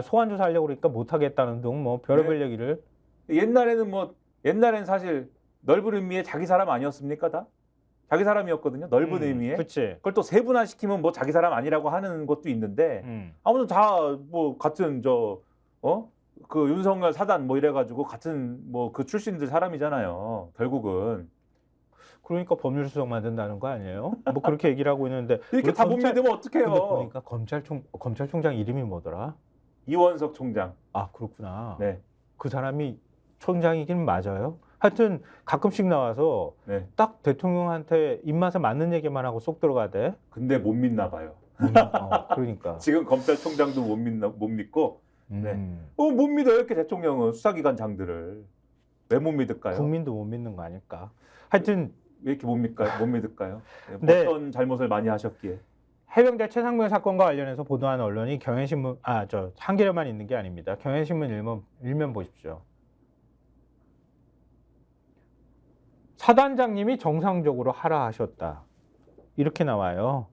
소환 조사하려고 그러니까 못하겠다는 등, 뭐 별의별 얘기를. 옛날에는 사실 넓은 의미의 자기 사람 아니었습니까 다? 자기 사람이었거든요. 넓은 의미의. 그치. 그걸 또 세분화시키면 뭐 자기 사람 아니라고 하는 것도 있는데 아무튼 다 뭐 같은 그 윤석열 사단 뭐 이래가지고 같은 뭐 그 출신들 사람이잖아요. 결국은. 그러니까 법률수석 만든다는 거 아니에요? 뭐 그렇게 얘기를 하고 있는데 이렇게 다 못 믿으면 어떡해요? 근데 보니까 검찰총장 이름이 뭐더라? 이원석 총장. 아 그렇구나. 네. 그 사람이 총장이긴 맞아요. 하여튼 가끔씩 나와서 네. 딱 대통령한테 입맛에 맞는 얘기만 하고 쏙 들어가대. 근데 못 믿나 봐요. 그러니까. 지금 검찰총장도 못 믿고. 네. 못 믿어요 이렇게 대통령은 수사기관 장들을. 왜 못 믿을까요? 국민도 못 믿는 거 아닐까. 하여튼 왜 이렇게 못 믿을까요? 네. 어떤 잘못을 많이 하셨기에? 해병대 최상병 사건과 관련해서 보도한 언론이 경향신문, 한겨레만 있는 게 아닙니다. 경향신문 일면 보십시오. 사단장님이 정상적으로 하라 하셨다. 이렇게 나와요.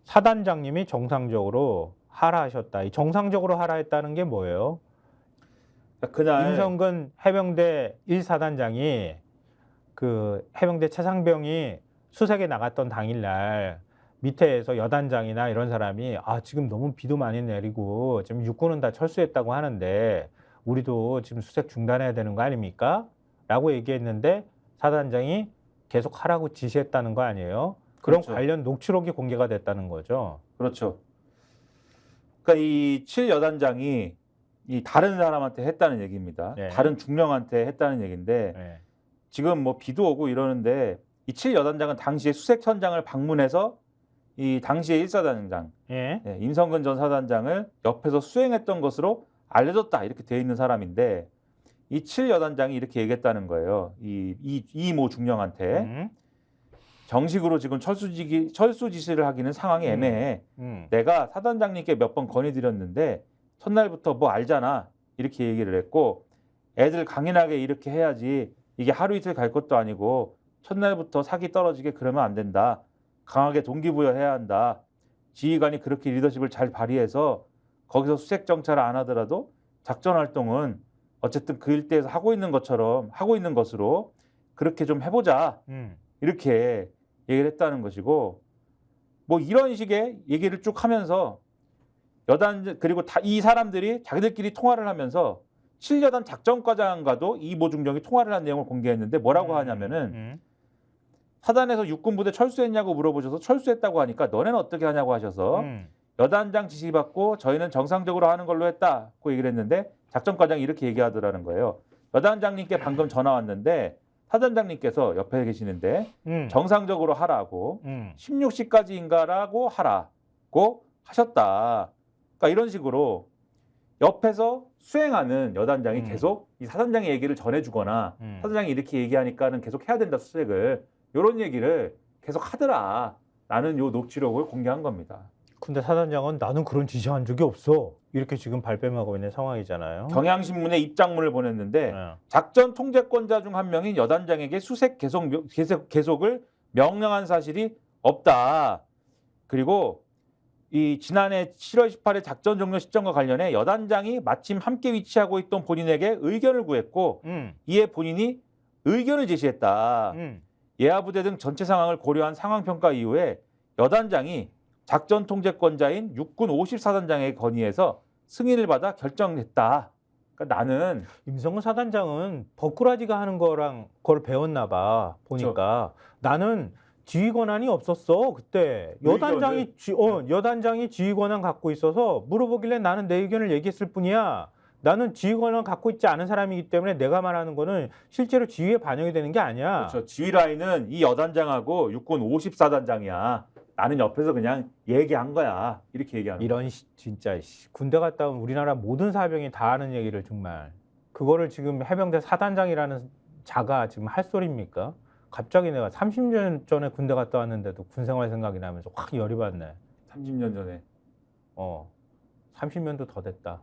사단장님이 정상적으로 하라 하셨다. 이 정상적으로 하라 했다는 게 뭐예요? 그날 임성근 해병대 1사단장이 그 해병대 최상병이 수색에 나갔던 당일날 밑에서 여단장이나 이런 사람이 지금 너무 비도 많이 내리고 지금 육군은 다 철수했다고 하는데 우리도 지금 수색 중단해야 되는 거 아닙니까? 라고 얘기했는데 사단장이 계속 하라고 지시했다는 거 아니에요? 그런 그렇죠. 관련 녹취록이 공개가 됐다는 거죠. 그렇죠. 그러니까 이 7여단장이 이 다른 사람한테 했다는 얘기입니다. 네. 다른 중령한테 했다는 얘기인데 네. 지금 뭐 비도 오고 이러는데 이 7여단장은 당시에 수색 현장을 방문해서 이 당시의 1사단장 예. 임성근 전 사단장을 옆에서 수행했던 것으로 알려졌다 이렇게 돼 있는 사람인데 이 7여단장이 이렇게 얘기했다는 거예요. 이모 중령한테 정식으로 지금 철수 지시를 하기는 상황이 애매해. 내가 사단장님께 몇 번 건의드렸는데 첫날부터 뭐 알잖아 이렇게 얘기를 했고 애들 강인하게 이렇게 해야지 이게 하루 이틀 갈 것도 아니고 첫날부터 사기 떨어지게 그러면 안 된다. 강하게 동기부여해야 한다. 지휘관이 그렇게 리더십을 잘 발휘해서 거기서 수색 정찰을 안 하더라도 작전 활동은 어쨌든 그 일대에서 하고 있는 것으로 그렇게 좀 해보자. 이렇게 얘기를 했다는 것이고 뭐 이런 식의 얘기를 쭉 하면서 그리고 이 사람들이 자기들끼리 통화를 하면서 7여단 작전과장과도 이 모중령이 통화를 한 내용을 공개했는데 뭐라고 하냐면은 사단에서 육군부대 철수했냐고 물어보셔서 철수했다고 하니까 너네는 어떻게 하냐고 하셔서 여단장 지시받고 저희는 정상적으로 하는 걸로 했다고 얘기를 했는데 작전과장이 이렇게 얘기하더라는 거예요. 여단장님께 방금 전화 왔는데 사단장님께서 옆에 계시는데 정상적으로 하라고 16시까지인가라고 하라고 하셨다. 그러니까 이런 식으로 옆에서 수행하는 여단장이 계속 이 사단장의 얘기를 전해주거나 사단장이 이렇게 얘기하니까는 계속 해야 된다 수색을 이런 얘기를 계속 하더라라는 요 녹취록을 공개한 겁니다. 근데 사단장은 나는 그런 지시한 적이 없어. 이렇게 지금 발뺌하고 있는 상황이잖아요. 경향신문에 입장문을 보냈는데 작전 통제권자 중 한 명인 여단장에게 수색 계속을 명령한 사실이 없다. 그리고 이 지난해 7월 18일 작전 종료 시점과 관련해 여단장이 마침 함께 위치하고 있던 본인에게 의견을 구했고 이에 본인이 의견을 제시했다. 예하부대 등 전체 상황을 고려한 상황평가 이후에 여단장이 작전 통제권자인 육군 54단장에게 건의해서 승인을 받아 결정했다. 그러니까 나는 임성근 사단장은 버꾸라지가 하는 그걸 배웠나 봐. 보니까 나는 지휘 권한이 없었어. 그때 여단장이 지휘 권한 갖고 있어서 물어보길래 나는 내 의견을 얘기했을 뿐이야. 나는 지휘권을 갖고 있지 않은 사람이기 때문에 내가 말하는 거는 실제로 지휘에 반영이 되는 게 아니야. 그렇죠. 지휘 라인은 이 여단장하고 육군 54단장이야. 나는 옆에서 그냥 얘기한 거야. 이렇게 얘기하는 이런 진짜 군대 갔다 온 우리나라 모든 사병이 다 하는 얘기를 정말 그거를 지금 해병대 사단장이라는 자가 지금 할 소리입니까? 갑자기 내가 30년 전에 군대 갔다 왔는데도 군생활 생각이 나면서 확 열이 받네. 30년 전에. 30년도 더 됐다.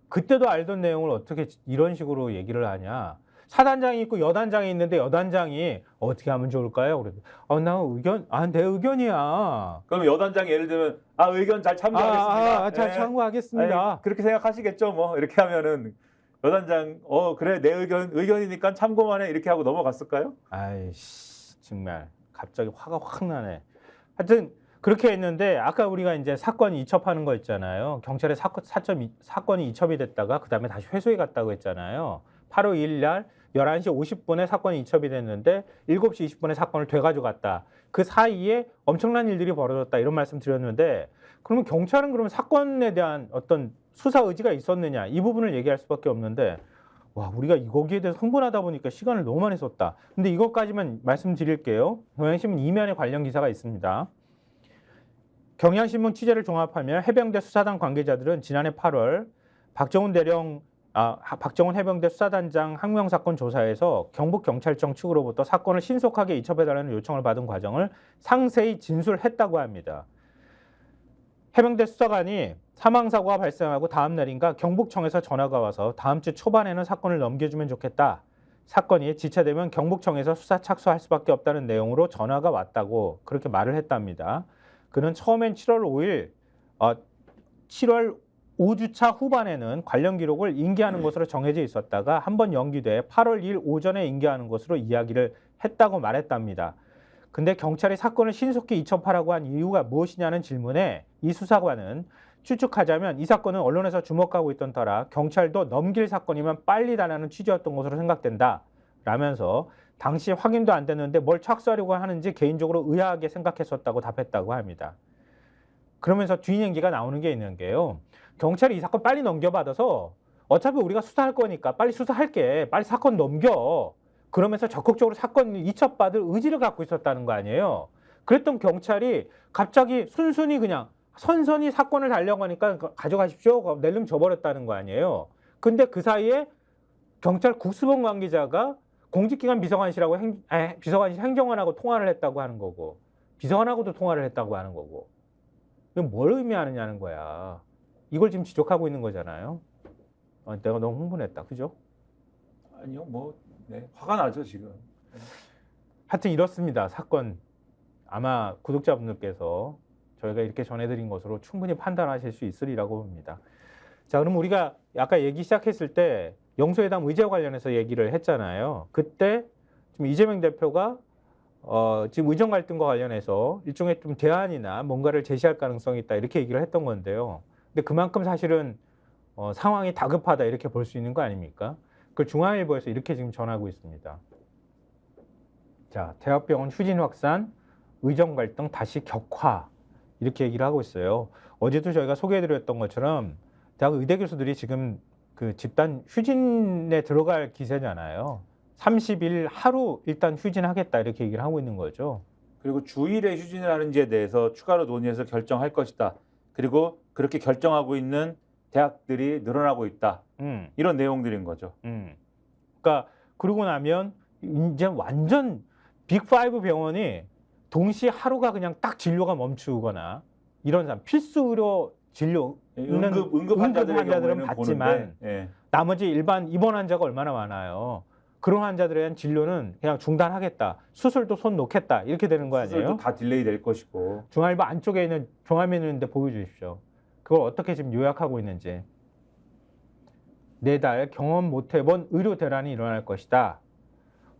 그때도 알던 내용을 어떻게 이런 식으로 얘기를 하냐. 사단장이 있고 여단장이 있는데 여단장이 어떻게 하면 좋을까요? 그래도 나 의견, 내 의견이야. 그럼 여단장이 예를 들면 의견 잘 참고하겠습니다. 잘 참고하겠습니다. 그렇게 생각하시겠죠, 뭐. 이렇게 하면은 여단장 그래 내 의견이니까 참고만 해 이렇게 하고 넘어갔을까요? 아이씨 정말 갑자기 화가 확 나네. 하여튼 그렇게 했는데 아까 우리가 이제 사건이 이첩하는 거 있잖아요. 경찰에 사건이 이첩이 됐다가 그다음에 다시 회수해 갔다고 했잖아요. 8월 2일 날 11시 50분에 사건이 이첩이 됐는데 7시 20분에 사건을 되가지고 갔다. 그 사이에 엄청난 일들이 벌어졌다 이런 말씀 드렸는데 그러면 경찰은 그러면 사건에 대한 어떤 수사 의지가 있었느냐 이 부분을 얘기할 수밖에 없는데 와 우리가 거기에 대해서 흥분하다 보니까 시간을 너무 많이 썼다. 근데 이것까지만 말씀드릴게요. 경향신문 2면에 관련 기사가 있습니다. 경향신문 취재를 종합하면 해병대 수사단 관계자들은 지난해 8월 박정훈 해병대 수사단장 항명 사건 조사에서 경북경찰청 측으로부터 사건을 신속하게 이첩해달라는 요청을 받은 과정을 상세히 진술했다고 합니다. 해병대 수사관이 사망사고가 발생하고 다음 날인가 경북청에서 전화가 와서 다음 주 초반에는 사건을 넘겨주면 좋겠다. 사건이 지체되면 경북청에서 수사 착수할 수밖에 없다는 내용으로 전화가 왔다고 그렇게 말을 했답니다. 그는 처음엔 7월 5주차 후반에는 관련 기록을 인계하는 것으로 정해져 있었다가 한번 연기돼 8월 2일 오전에 인계하는 것으로 이야기를 했다고 말했답니다. 근데 경찰이 사건을 신속히 이첩하라고 한 이유가 무엇이냐는 질문에 이 수사관은 추측하자면 이 사건은 언론에서 주목하고 있던 터라 경찰도 넘길 사건이면 빨리 달라는 취지였던 것으로 생각된다 라면서 당시 확인도 안 됐는데 뭘 착수하려고 하는지 개인적으로 의아하게 생각했었다고 답했다고 합니다. 그러면서 뒤 얘기가 나오는 게 있는 게요. 경찰이 이 사건 빨리 넘겨받아서 어차피 우리가 수사할 거니까 빨리 수사할게. 빨리 사건 넘겨. 그러면서 적극적으로 사건 이첩받을 의지를 갖고 있었다는 거 아니에요. 그랬던 경찰이 갑자기 순순히 그냥 선선히 사건을 달려고 하니까 가져가십시오. 낼름 줘버렸다는 거 아니에요. 근데 그 사이에 경찰 국수본 관계자가 공직기관 비서관실하고 비서관실 행정관하고 통화를 했다고 하는 거고 비서관하고도 통화를 했다고 하는 거고 이건 뭘 의미하느냐는 거야. 이걸 지금 지적하고 있는 거잖아요. 내가 너무 흥분했다. 그죠? 아니요. 화가 나죠 지금. 하여튼 이렇습니다. 사건 아마 구독자분들께서 저희가 이렇게 전해드린 것으로 충분히 판단하실 수 있으리라고 봅니다. 자, 그럼 우리가 아까 얘기 시작했을 때 영수회담 의제와 관련해서 얘기를 했잖아요. 그때 지금 이재명 대표가 지금 의정 갈등과 관련해서 일종의 좀 대안이나 뭔가를 제시할 가능성이 있다 이렇게 얘기를 했던 건데요. 근데 그만큼 사실은 상황이 다급하다 이렇게 볼 수 있는 거 아닙니까? 그걸 중앙일보에서 이렇게 지금 전하고 있습니다. 자, 대학병원 휴진 확산, 의정 갈등 다시 격화 이렇게 얘기를 하고 있어요. 어제도 저희가 소개해드렸던 것처럼 대학 의대 교수들이 지금 그 집단 휴진에 들어갈 기세잖아요. 30일 하루 일단 휴진하겠다 이렇게 얘기를 하고 있는 거죠. 그리고 주일에 휴진을 하는지에 대해서 추가로 논의해서 결정할 것이다. 그리고 그렇게 결정하고 있는 대학들이 늘어나고 있다. 이런 내용들인 거죠. 그러니까 그러고 나면 이제 완전 빅5 병원이 동시에 하루가 그냥 딱 진료가 멈추거나 이런 사람 필수 의료 진료 응급 환자들은 받지만 나머지 일반 입원 환자가 얼마나 많아요. 그런 환자들에 대한 진료는 그냥 중단하겠다. 수술도 손 놓겠다. 이렇게 되는 거 아니에요? 수술도 다 딜레이 될 것이고. 중앙일보 안쪽에 있는 종합면인데 보여주십시오. 그걸 어떻게 지금 요약하고 있는지. 4달 경험 못 해본 의료 대란이 일어날 것이다.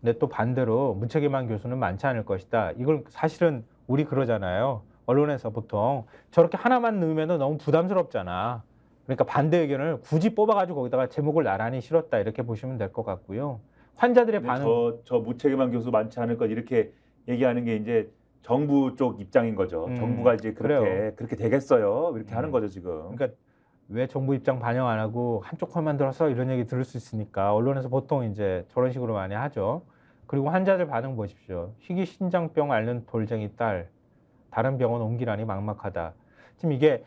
근데 또 반대로 무책임한 교수는 많지 않을 것이다. 이걸 사실은 우리 그러잖아요. 언론에서 보통 저렇게 하나만 넣으면 너무 부담스럽잖아. 그러니까 반대 의견을 굳이 뽑아가지고 거기다가 제목을 나란히 실었다 이렇게 보시면 될 것 같고요. 환자들의 반응. 저 무책임한 교수 많지 않을 것 이렇게 얘기하는 게 이제 정부 쪽 입장인 거죠. 정부가 이제 그렇게 되겠어요. 이렇게 하는 거죠 지금. 그러니까 왜 정부 입장 반영 안 하고 한쪽 컷만 들어서 이런 얘기 들을 수 있으니까 언론에서 보통 이제 저런 식으로 많이 하죠. 그리고 환자들 반응 보십시오. 희귀 신장병 앓는 돌쟁이 딸, 다른 병원 옮기라니 막막하다. 지금 이게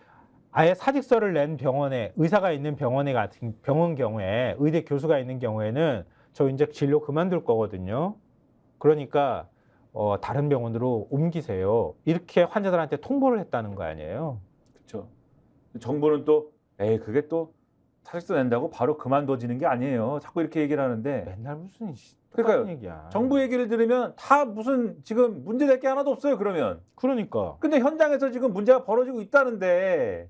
아예 사직서를 낸 병원에 의사가 있는 병원에 같은 병원 경우에 의대 교수가 있는 경우에는 저 이제 진료 그만둘 거거든요. 그러니까 다른 병원으로 옮기세요. 이렇게 환자들한테 통보를 했다는 거 아니에요. 그렇죠. 정부는 또 그게 또 사직서 낸다고 바로 그만둬지는 게 아니에요. 자꾸 이렇게 얘기를 하는데 맨날 무슨 그러니까요. 똑같은 얘기야. 정부 얘기를 들으면 다 무슨 지금 문제될 게 하나도 없어요. 그러면. 그러니까. 근데 현장에서 지금 문제가 벌어지고 있다는데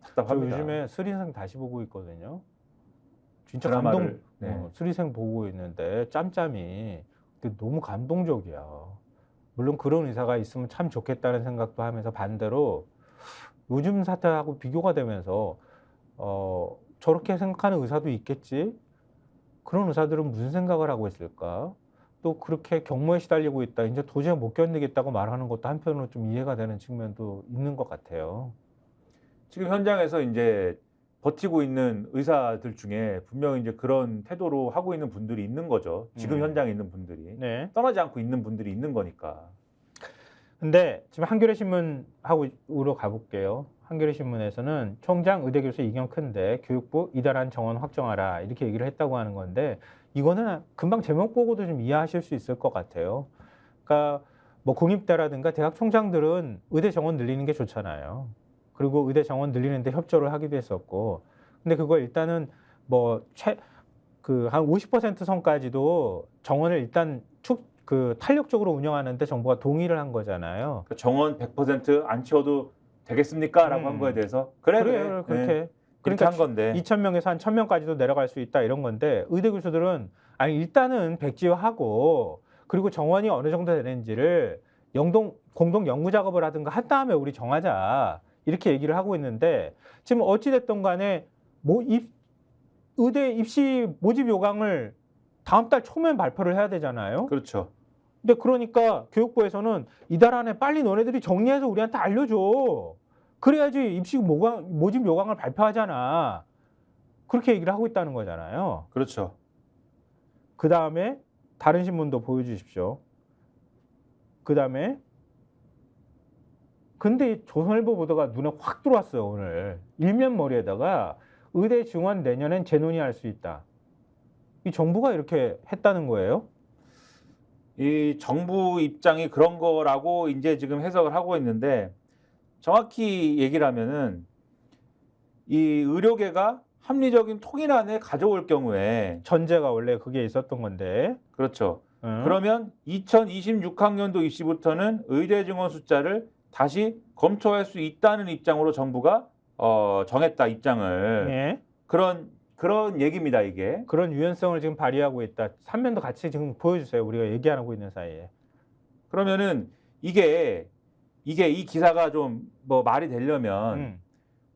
저 답답합니다. 요즘에 스리생 다시 보고 있거든요. 진짜 드라마를, 감동. 스리생 보고 있는데 짬짬이 근데 너무 감동적이야. 물론 그런 의사가 있으면 참 좋겠다는 생각도 하면서 반대로 요즘 사태하고 비교가 되면서 저렇게 생각하는 의사도 있겠지. 그런 의사들은 무슨 생각을 하고 있을까? 또 그렇게 경무에 시달리고 있다. 이제 도저히 못 견디겠다고 말하는 것도 한편으로 좀 이해가 되는 측면도 있는 것 같아요. 지금 현장에서 이제 버티고 있는 의사들 중에 분명히 이제 그런 태도로 하고 있는 분들이 있는 거죠. 지금 현장에 있는 분들이. 네. 떠나지 않고 있는 분들이 있는 거니까. 근데 지금 한겨레 신문으로 가볼게요. 한겨레 신문에서는 총장 의대 교수 이견 큰데 교육부 이달한 정원 확정하라 이렇게 얘기를 했다고 하는 건데 이거는 금방 제목 보고도 좀 이해하실 수 있을 것 같아요. 그러니까 뭐 공립대라든가 대학 총장들은 의대 정원 늘리는 게 좋잖아요. 그리고 의대 정원 늘리는데 협조를 하기도 했었고, 근데 그거 일단은 뭐 한 50% 선까지도 정원을 일단 탄력적으로 운영하는데 정부가 동의를 한 거잖아요. 정원 100% 안 채워도 되겠습니까? 라고 한 거에 대해서 그래 그렇게. 네. 그러니까 한 건데 2,000명에서 한 1,000명까지도 내려갈 수 있다 이런 건데 의대 교수들은 아니 일단은 백지화하고 그리고 정원이 어느 정도 되는지를 공동 연구 작업을 하든가 한 다음에 우리 정하자 이렇게 얘기를 하고 있는데 지금 어찌 됐든 간에 의대 입시 모집 요강을 다음 달 초면 발표를 해야 되잖아요. 그렇죠. 근데 그러니까 교육부에서는 이달 안에 빨리 너네들이 정리해서 우리한테 알려줘. 그래야지 입시 모집 요강을 발표하잖아. 그렇게 얘기를 하고 있다는 거잖아요. 그렇죠. 그 다음에 다른 신문도 보여주십시오. 그 다음에 근데 조선일보 보도가 눈에 확 들어왔어요. 오늘 일면 머리에다가 의대 증원 내년엔 재논의할 수 있다. 이 정부가 이렇게 했다는 거예요? 이 정부 입장이 그런 거라고 이제 지금 해석을 하고 있는데 정확히 얘기를 하면은 이 의료계가 합리적인 통일안을 가져올 경우에 전제가 원래 그게 있었던 건데. 그렇죠. 그러면 2026학년도 입시부터는 의대 증원 숫자를 다시 검토할 수 있다는 입장으로 정부가 정했다 입장을. 예. 그런 얘기입니다, 이게. 그런 유연성을 지금 발휘하고 있다. 3면도 같이 지금 보여주세요. 우리가 얘기하고 있는 사이에. 그러면은 이게 이 기사가 좀 뭐 말이 되려면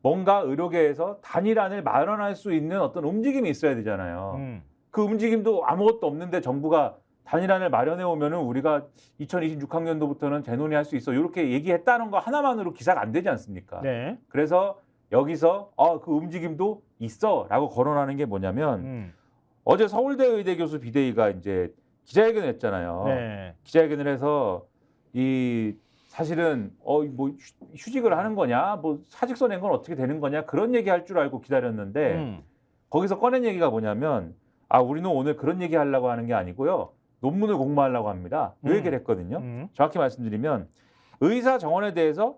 뭔가 의료계에서 단일안을 마련할 수 있는 어떤 움직임이 있어야 되잖아요. 그 움직임도 아무것도 없는데 정부가 단일안을 마련해 오면은 우리가 2026학년도부터는 재논의할 수 있어. 이렇게 얘기했다는 거 하나만으로 기사가 안 되지 않습니까? 네. 그래서 여기서 그 움직임도 있어라고 거론하는 게 뭐냐면 어제 서울대 의대 교수 비대위가 이제 기자회견을 했잖아요. 네. 기자회견을 해서 사실은 뭐 휴직을 하는 거냐, 뭐 사직서 낸 건 어떻게 되는 거냐 그런 얘기할 줄 알고 기다렸는데 거기서 꺼낸 얘기가 뭐냐면 우리는 오늘 그런 얘기 하려고 하는 게 아니고요. 논문을 공모하려고 합니다. 이 얘기를 했거든요. 정확히 말씀드리면 의사 정원에 대해서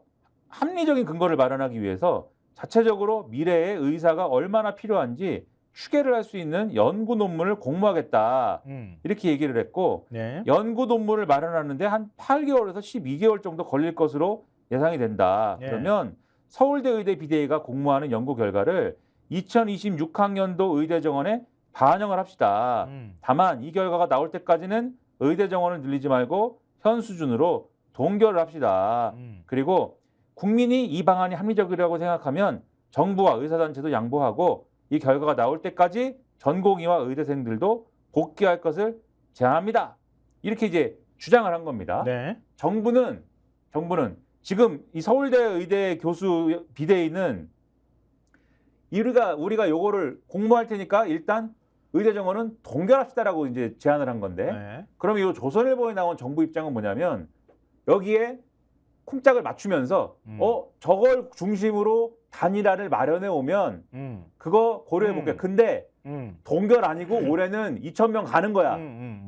합리적인 근거를 마련하기 위해서 자체적으로 미래에 의사가 얼마나 필요한지 추계를 할 수 있는 연구 논문을 공모하겠다. 이렇게 얘기를 했고 네. 연구 논문을 마련하는데 한 8개월에서 12개월 정도 걸릴 것으로 예상이 된다. 네. 그러면 서울대 의대 비대위가 공모하는 연구 결과를 2026학년도 의대 정원에 반영을 합시다. 다만 이 결과가 나올 때까지는 의대 정원을 늘리지 말고 현 수준으로 동결을 합시다. 그리고 국민이 이 방안이 합리적이라고 생각하면 정부와 의사단체도 양보하고 이 결과가 나올 때까지 전공의와 의대생들도 복귀할 것을 제안합니다. 이렇게 이제 주장을 한 겁니다. 네. 정부는 지금 이 서울대 의대 교수 비대위는 우리가 요거를 공모할 테니까 일단 의대 정원은 동결합시다라고 이제 제안을 한 건데 네. 그럼 이 조선일보에 나온 정부 입장은 뭐냐면 여기에 쿵짝을 맞추면서 저걸 중심으로 단일화를 마련해 오면 그거 고려해 볼게. 근데 동결 아니고 올해는 2,000명 가는 거야.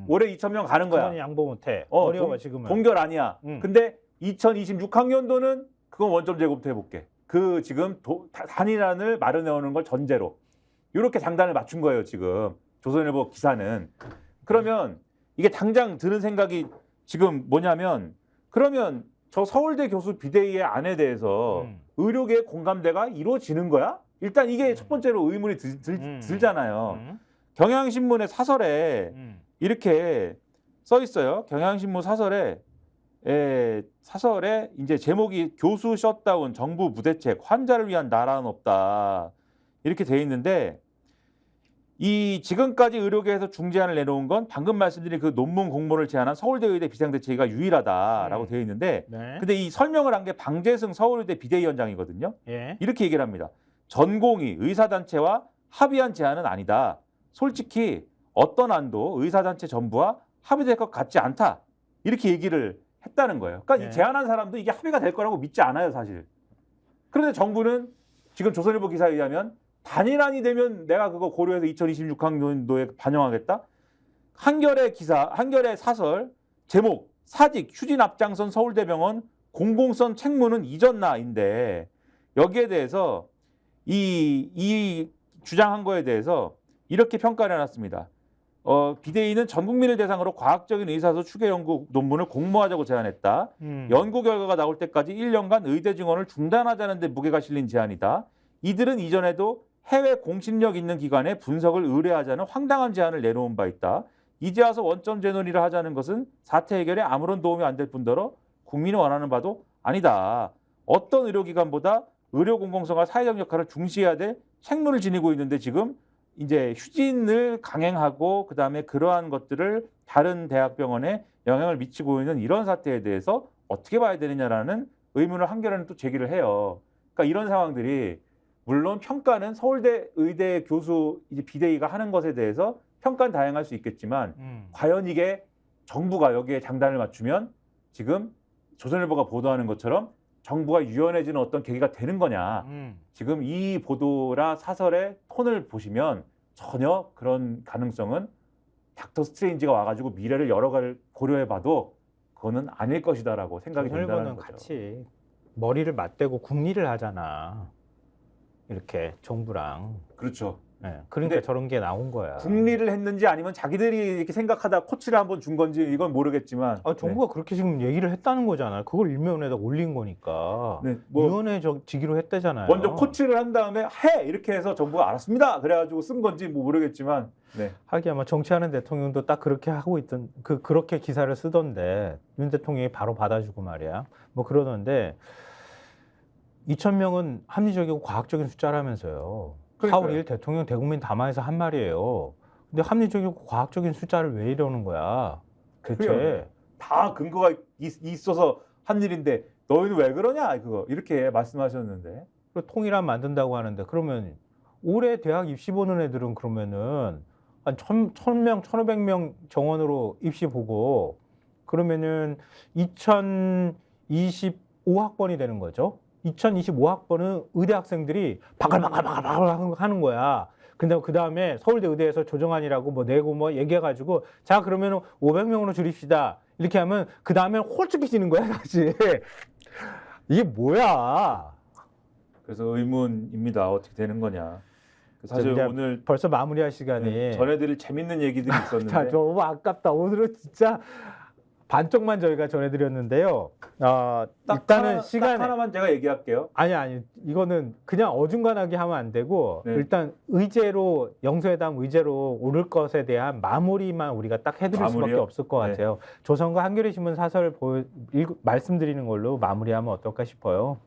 올해 2,000명 가는 거야. 그건 양보 못해. 어려워 지금은. 동결 아니야. 근데 2026학년도는 그건 원점 제곱부터 해볼게. 그 지금 단일화를 마련해 오는 걸 전제로 이렇게 장단을 맞춘 거예요. 지금 조선일보 기사는. 그러면 이게 당장 드는 생각이 지금 뭐냐면 그러면 저 서울대 교수 비대위의 안에 대해서 의료계의 공감대가 이루어지는 거야? 일단 이게 첫 번째로 의문이 들잖아요. 경향신문의 사설에 이렇게 써 있어요. 경향신문 사설에 이제 제목이 교수 셧다운 정부 부대책 환자를 위한 나라는 없다 이렇게 돼 있는데 이 지금까지 의료계에서 중재안을 내놓은 건 방금 말씀드린 그 논문 공모를 제안한 서울대 의대 비상대책위가 유일하다라고 되어 있는데 네. 근데 이 설명을 한 게 방재승 서울의대 비대위원장이거든요. 예. 이렇게 얘기를 합니다. 전공의 의사단체와 합의한 제안은 아니다. 솔직히 어떤 안도 의사단체 전부와 합의될 것 같지 않다. 이렇게 얘기를 했다는 거예요. 그러니까 네. 이 제안한 사람도 이게 합의가 될 거라고 믿지 않아요, 사실. 그런데 정부는 지금 조선일보 기사에 의하면 단일안이 되면 내가 그거 고려해서 2026학년도에 반영하겠다. 한겨레 사설 제목 사직 휴진 앞장선 서울대병원 공공성 책무는 이전나인데 여기에 대해서 이 주장한 거에 대해서 이렇게 평가를 해놨습니다. 비대위는 전 국민을 대상으로 과학적인 의사소 추계 연구 논문을 공모하자고 제안했다. 연구 결과가 나올 때까지 1년간 의대 증원을 중단하자는 데 무게가 실린 제안이다. 이들은 이전에도 해외 공신력 있는 기관에 분석을 의뢰하자는 황당한 제안을 내놓은 바 있다. 이제 와서 원점 재논의를 하자는 것은 사태 해결에 아무런 도움이 안 될 뿐더러 국민이 원하는 바도 아니다. 어떤 의료기관보다 의료 공공성과 사회적 역할을 중시해야 될 책무를 지니고 있는데 지금 이제 휴진을 강행하고 그다음에 그러한 것들을 다른 대학병원에 영향을 미치고 있는 이런 사태에 대해서 어떻게 봐야 되느냐라는 의문을 한겨레는 또 제기를 해요. 그러니까 이런 상황들이 물론 평가는 서울대 의대 교수 이제 비대위가 하는 것에 대해서 평가는 다양할 수 있겠지만 과연 이게 정부가 여기에 장단을 맞추면 지금 조선일보가 보도하는 것처럼 정부가 유연해지는 어떤 계기가 되는 거냐. 지금 이 보도나 사설의 톤을 보시면 전혀 그런 가능성은 닥터 스트레인지가 와가지고 미래를 여러 가지 고려해봐도 그거는 아닐 것이다라고 생각이 든다는 조선일보는 거죠. 같이 머리를 맞대고 국리를 하잖아. 이렇게 정부랑. 그렇죠. 네. 그러니까 저런 게 나온 거야. 국리를 했는지 아니면 자기들이 이렇게 생각하다 코치를 한번 준 건지 이건 모르겠지만 정부가 그렇게 지금 얘기를 했다는 거잖아요. 그걸 일면에다 올린 거니까. 유연해지기로 했대잖아요. 먼저 코치를 한 다음에 해 이렇게 해서 정부가 알았습니다. 그래가지고 쓴 건지 뭐 모르겠지만 하긴 아마 정치하는 대통령도 딱 그렇게 하고 있던 그렇게 기사를 쓰던데 윤 대통령이 바로 받아주고 말이야. 뭐 그러던데 2,000명은 합리적이고 과학적인 숫자라면서요. 4월 2일 대통령 대국민 담화에서 한 말이에요. 근데 합리적이고 과학적인 숫자를 왜 이러는 거야? 대체 다 근거가 있어서 한 일인데 너희는 왜 그러냐? 그거 이렇게 말씀하셨는데. 통일안 만든다고 하는데 그러면 올해 대학 입시 보는 애들은 그러면은 한 1,000명, 1,500명 정원으로 입시 보고 그러면은 2025학번이 되는 거죠. 2025학번은 의대 학생들이 바글바글 하는 거야. 근데 그 다음에 서울대 의대에서 조정안이라고 뭐 내고 뭐 얘기해가지고 자 그러면 500명으로 줄입시다. 이렇게 하면 그 다음에 홀쭉해지는 거야 사실. 이게 뭐야? 그래서 의문입니다. 어떻게 되는 거냐. 사실 오늘 벌써 마무리할 시간이. 전해드릴 재밌는 얘기들이 있었는데. 너무 아깝다. 오늘은 진짜 반쪽만 저희가 전해드렸는데요. 일단은 시간에 딱 하나만 제가 얘기할게요. 아니 이거는 그냥 어중간하게 하면 안 되고 일단 의제로 영수회담 의제로 오를 것에 대한 마무리만 우리가 딱 해드릴 수밖에 없을 것 같아요. 조선과 한겨레 신문 사설 말씀드리는 걸로 마무리하면 어떨까 싶어요.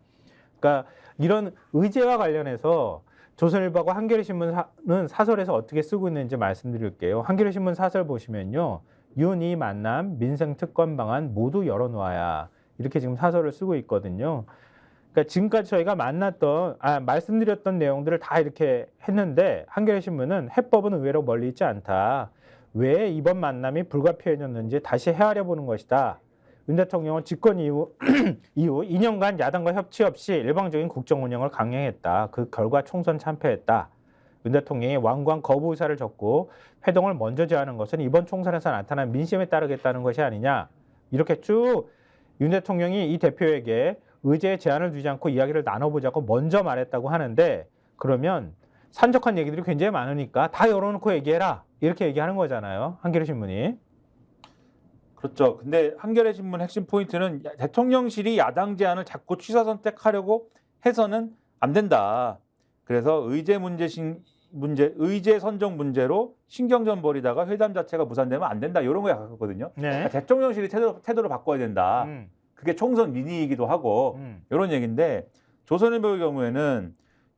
그러니까 이런 의제와 관련해서 조선일보하고 한겨레 신문은 사설에서 어떻게 쓰고 있는지 말씀드릴게요. 한겨레 신문 사설 보시면요. 윤이 만남 민생 특권 방안 모두 열어놓아야 이렇게 지금 사설을 쓰고 있거든요. 그러니까 지금까지 저희가 말씀드렸던 내용들을 다 이렇게 했는데 한겨레 신문은 해법은 의외로 멀리 있지 않다. 왜 이번 만남이 불가피해졌는지 다시 헤아려 보는 것이다. 윤 대통령은 집권 이후 2년간 야당과 협치 없이 일방적인 국정 운영을 강행했다. 그 결과 총선 참패했다. 윤 대통령이 완고한 거부 의사를 졌고 회동을 먼저 제안한 것은 이번 총선에서 나타난 민심에 따르겠다는 것이 아니냐. 이렇게 쭉 윤 대통령이 이 대표에게 의제의 제안을 두지 않고 이야기를 나눠보자고 먼저 말했다고 하는데 그러면 산적한 얘기들이 굉장히 많으니까 다 열어놓고 얘기해라. 이렇게 얘기하는 거잖아요. 한겨레 신문이. 그렇죠. 근데 한겨레 신문 핵심 포인트는 대통령실이 야당 제안을 자꾸 취사 선택하려고 해서는 안 된다. 그래서 의제 선정 문제로 신경전 벌이다가 회담 자체가 무산되면 안 된다. 이런 거에 가깝거든요. 네. 그러니까 대통령실이 태도를 바꿔야 된다. 그게 총선 민의이기도 하고 이런 얘기인데 조선일보의 경우에는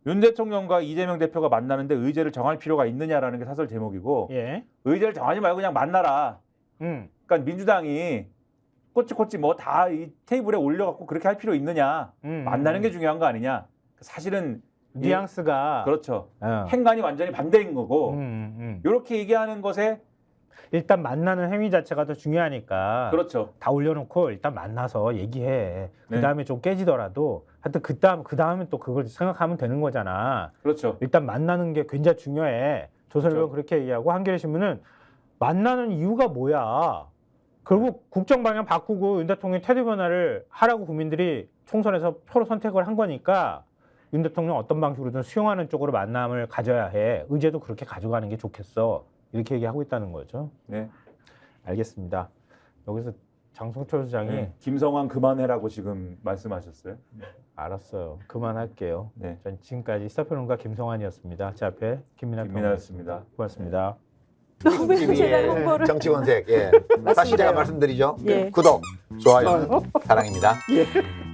윤 대통령과 이재명 대표가 만나는데 의제를 정할 필요가 있느냐라는 게 사설 제목이고 예. 의제를 정하지 말고 그냥 만나라. 그러니까 민주당이 꼬치꼬치 뭐 다 이 테이블에 올려갖고 그렇게 할 필요 있느냐. 만나는 게 중요한 거 아니냐. 사실은 뉘앙스가 그렇죠. 행간이 완전히 반대인 거고 이렇게 얘기하는 것에 일단 만나는 행위 자체가 더 중요하니까 그렇죠. 다 올려놓고 일단 만나서 얘기해. 네. 그 다음에 좀 깨지더라도 하여튼 그 다음에 또 그걸 생각하면 되는 거잖아. 그렇죠. 일단 만나는 게 굉장히 중요해. 조선일보는 그렇죠. 그렇게 얘기하고 한겨레 신문은 만나는 이유가 뭐야? 결국 국정 방향 바꾸고 윤 대통령이 태도 변화를 하라고 국민들이 총선에서 표로 선택을 한 거니까 윤 대통령 어떤 방식으로든 수용하는 쪽으로 만남을 가져야 해. 의제도 그렇게 가져가는 게 좋겠어. 이렇게 얘기하고 있다는 거죠. 네. 알겠습니다. 여기서 장성철 소장이 네. 김성환 그만해라고 지금 말씀하셨어요. 알았어요. 그만할게요. 네. 전 지금까지 시사평론가 김성환이었습니다. 제 앞에 김민아였습니다. 고맙습니다. 너무 제가 홍보를 정치권색. 예. 다시 제가 말씀드리죠. 예. 구독, 좋아요, 사랑입니다. 예.